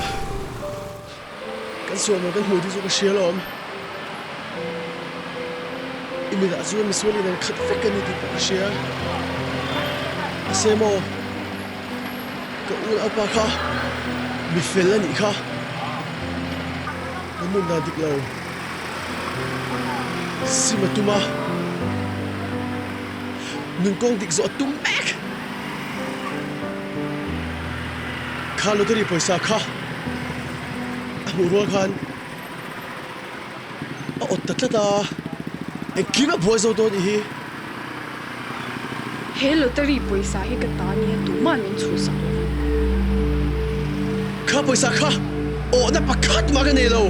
kan so mo kan hudi zo ka shelo lom imi da zo mi swali dan khat fek kan ni pa shia asemo ka una pa kha mi fel ani kha namun na dik lo simatuma nun kong dik zo tum mek kha lottery paisa kha amurwa khan a ottatlata en kima boy zo do hi he lottery paisa hi ka ta ni tu ma nin chu sa kha paisa kha o na pakhat ma ga ne lo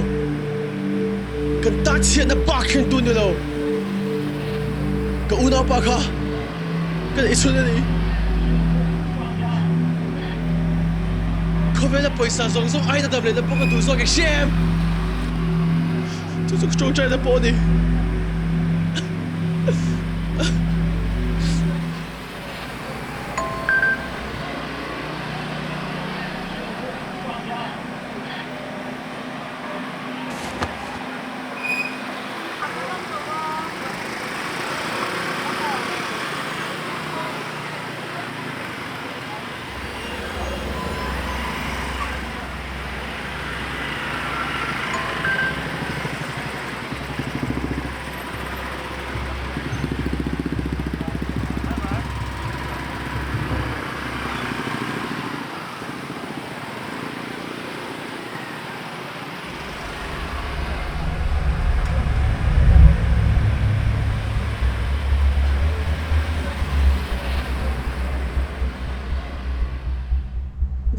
kan ta chia na ba khen tu ne lo ka una pa kha ka isu ne ni ko vela paisa zong zong ai da da ble da pa ka du so ke shem tu so chong chai da po ni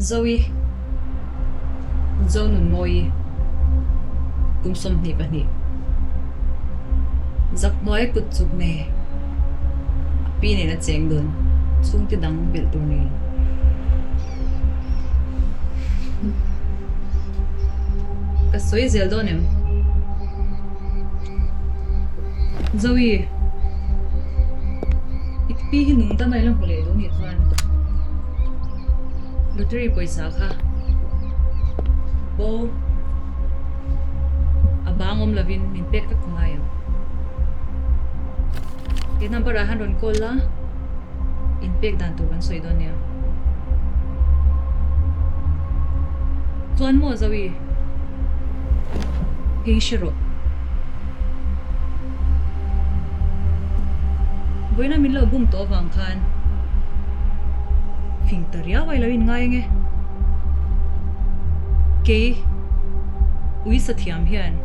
Zoe Nunui kumsom ni bani zak noi put chuk me pi ne na cheng dun chung ti dang bel tu ni ka soi zel donem Zoe it pi hi nung ta nai lang pole do ni twan lottery paisa kha bo abangom lavin min pek tak ngaya ke number a handon call la in pek dan tu ban soi don ya tuan mo Zoe he shiro boina min lo bum to wang khan Fintaria vai lo in ngai nge ke ui sathiam hian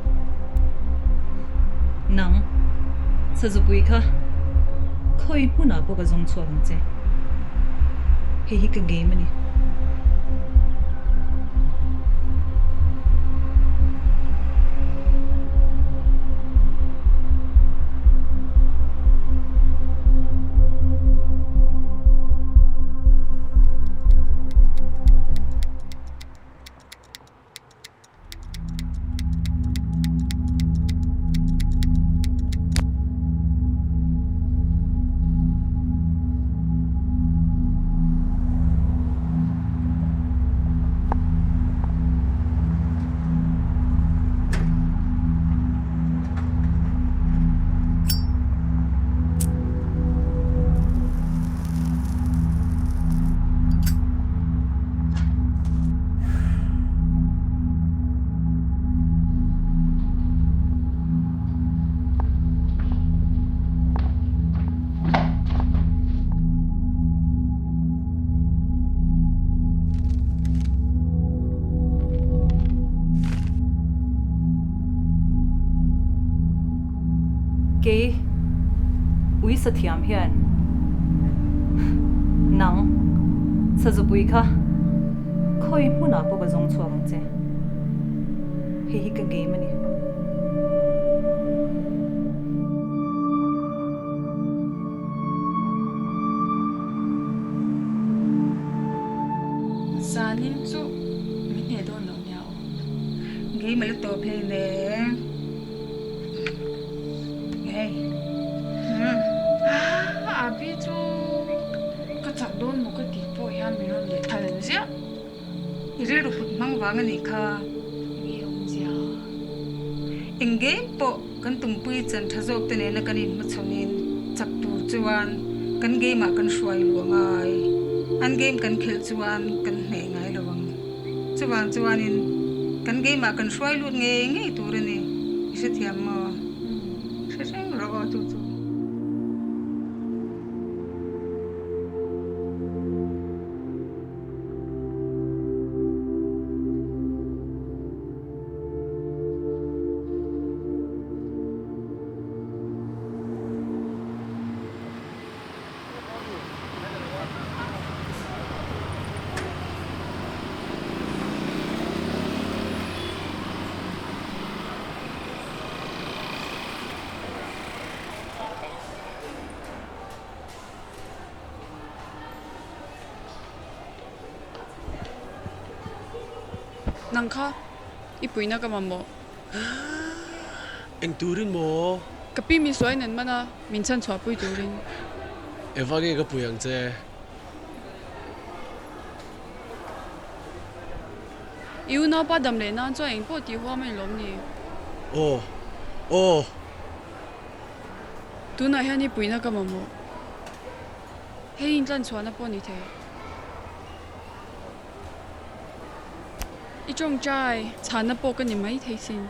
nang sajupui kha khoi huna bo ka zong chuang che he hi ka game ni ke ui sathiam hian nang sajupui kha khoi huna po ka zong chuang che he hi ka game ni sanin chu mi ne don lo nya ngei mal to phe le ngei abi chu ka chak don mo ka ti po ya mi ron le thalen zia ire ru phut mang wang ani kha ngi ong zia engge po kan tumpui chan thazok te ne na kanin ma chonin chak tur chuan kan ge ma kan shwai luangai an game kan khel chuan kan hne ngai lawang chuanin kan game a kan hruai lut nge turani isa thiam mo seng ro tu nang kha ipui na ka mammo eng turin mo kapi mi soi nan mana min chan chwa pui turin evage ka puyang che iu na pa dam le na cho eng po ti hwa mai lom ni oh tu na ya ni pui na ka mammo he in chan chwa na po ni the I trong trai chán na po ka ni mai thei sin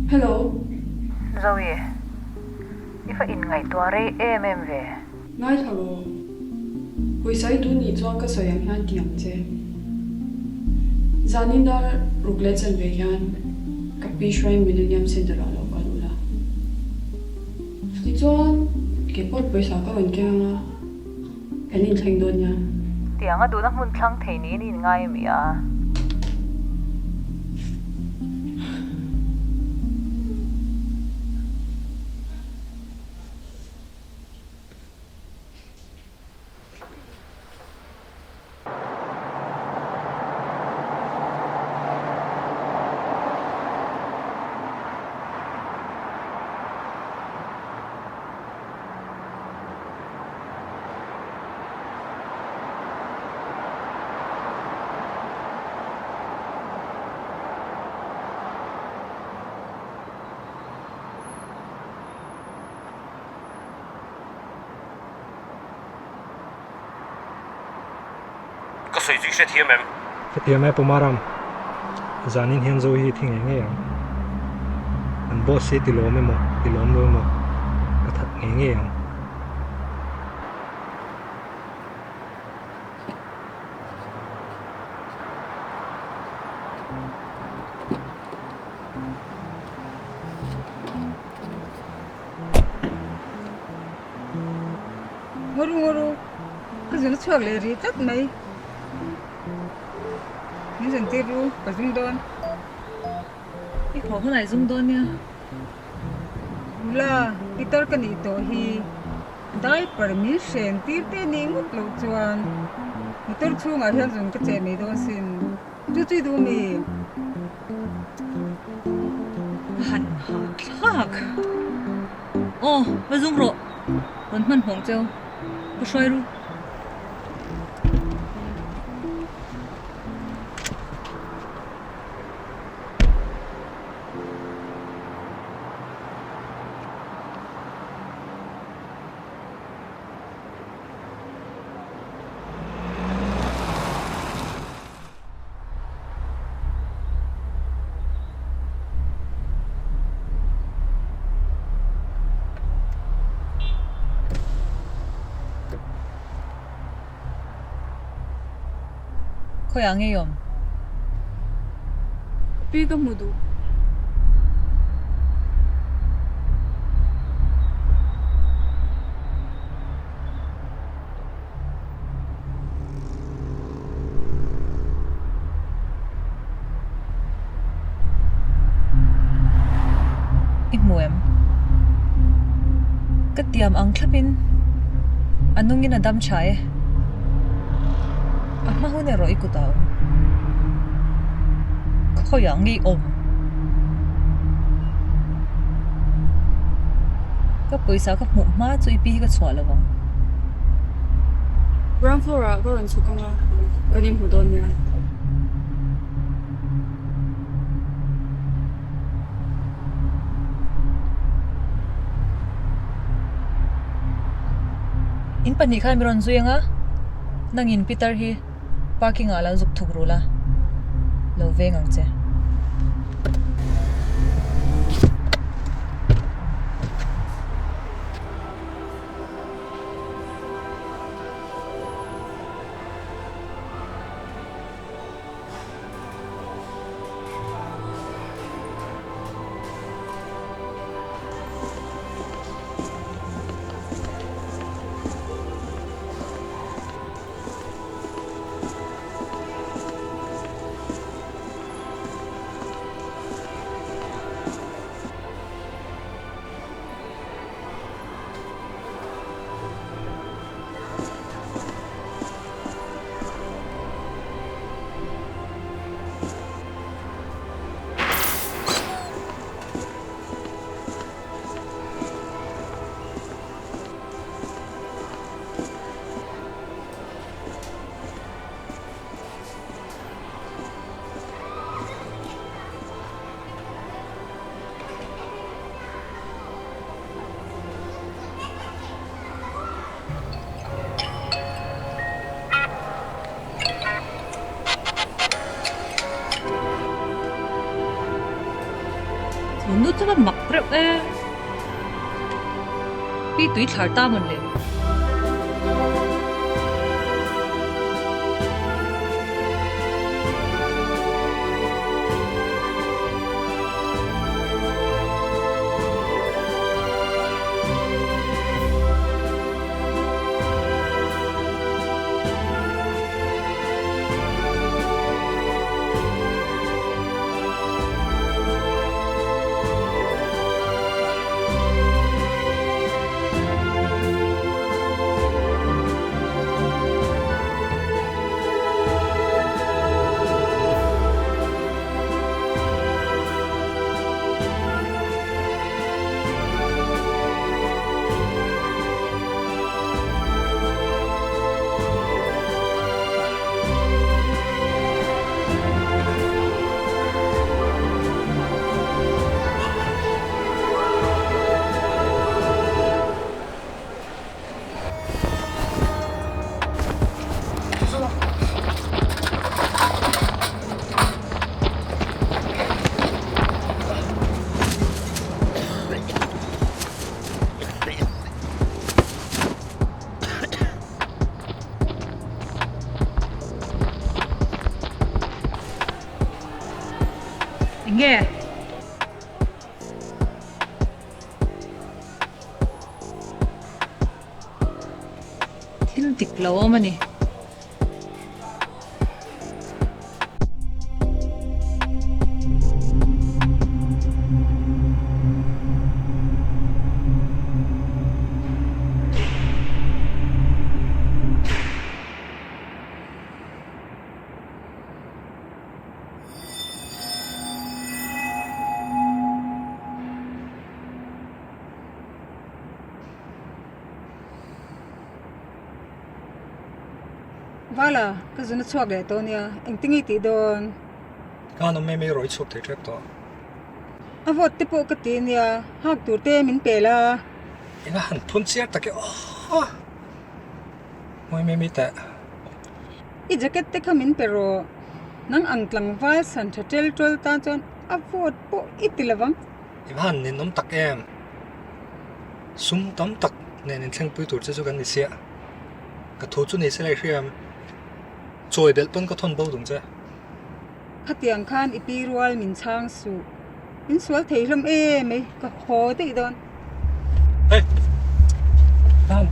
Hello. Zoe. If in ngai tuare MMV. Ngai thalo. Hui sai tu ni chuang ka soyang han tiang che. Zanindar rugle chan ve hian kapi shrine millennium center lo kalula. Ti chuan ke pot paisa ka wan ke nga. Kanin thleng don nya. Tianga du na mun thlang thei ni ni ngai mi a. Soi zui se thiam em thiam ai pomaram zanin hian zo hi thing nge yang an boss se tilom emo tilom lo mo ka that nge yang nguru ka zung chuak le ri tak mai ni zan ti ru ka zung don I kho khonai zung don nya la pitar ka ni to hi dai permission tir te ni ngut lo chuan motor chunga hian zung ka che mi do sin chu chu du mi han ha thak oh ma zung ro ron man hong cheu ko shoi ru khoi ange yom pi ka mudu imuem katiam ang thlapin anungin adam chae ama hune roi kutaw khoi ange om ka poisa ka mu ma chui pi ka chwa lawang ground floor a ko ran chu ka nga kanin hudon ya in pani khai miron zuyenga nangin Peter hi parking ala zuk thugrula lo vengang che nu ta mak prep pi tui thar ta mon le nghe thil tik lo mani Wala, kasi natsuwag ito niya. Ang tingiti doon. Kano may roi chok te trep to. Avot tipo kati niya. Hag turte min pela. Ina han pun siya take. Oh. May ta. I-jacket te kamin pero nang angtlang vai san chatel tol tanton avot po itilawang. Iban nin nom tak em. Sum tam tak nen thleng pui tur che chu kan ni sia. Ka tho chu nei se lai hriam. trôi bel pun có thon bao đúng chưa khát tiền khan ipi rual min chang su min sual thei lam mấy ka kho te don hey Dan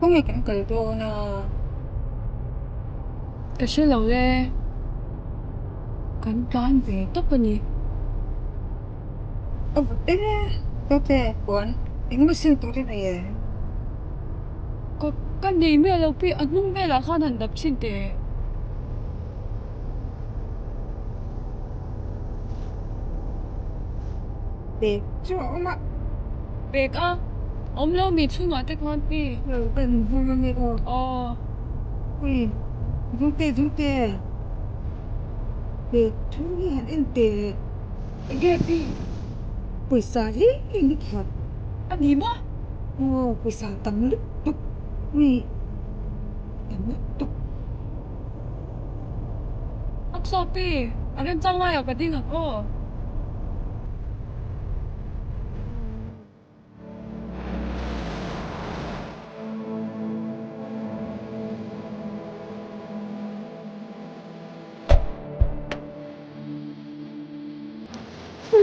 không nghe cảnh cười đồ nè cái xe lầu lê cảnh toán về tốt bao nhiêu đấy tốt thế quán anh mới xin tôi thế này có cái gì mà lâu bị anh không biết là khả năng đập xin thế để cho mà về à ông lâu bị thu mà tới con đi bên vui nghe ui vui tê để thu nghe anh tê nghe đi buổi sáng ấy anh thật anh đi mà buổi sáng tắm lúc tục ui tắm lúc tục anh sao đi anh em chẳng ai ở cái gì hả cô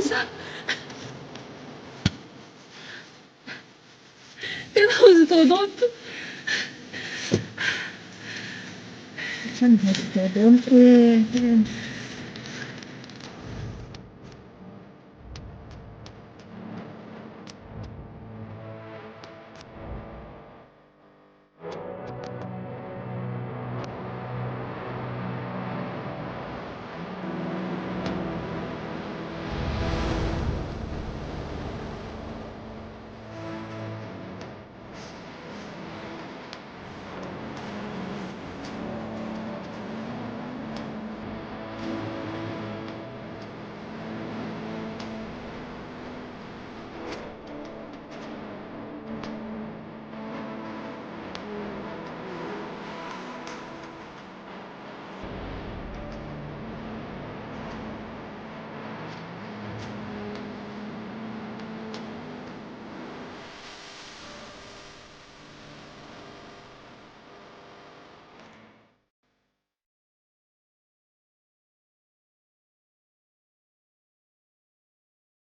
sao em không thể nói chân thật để đón quê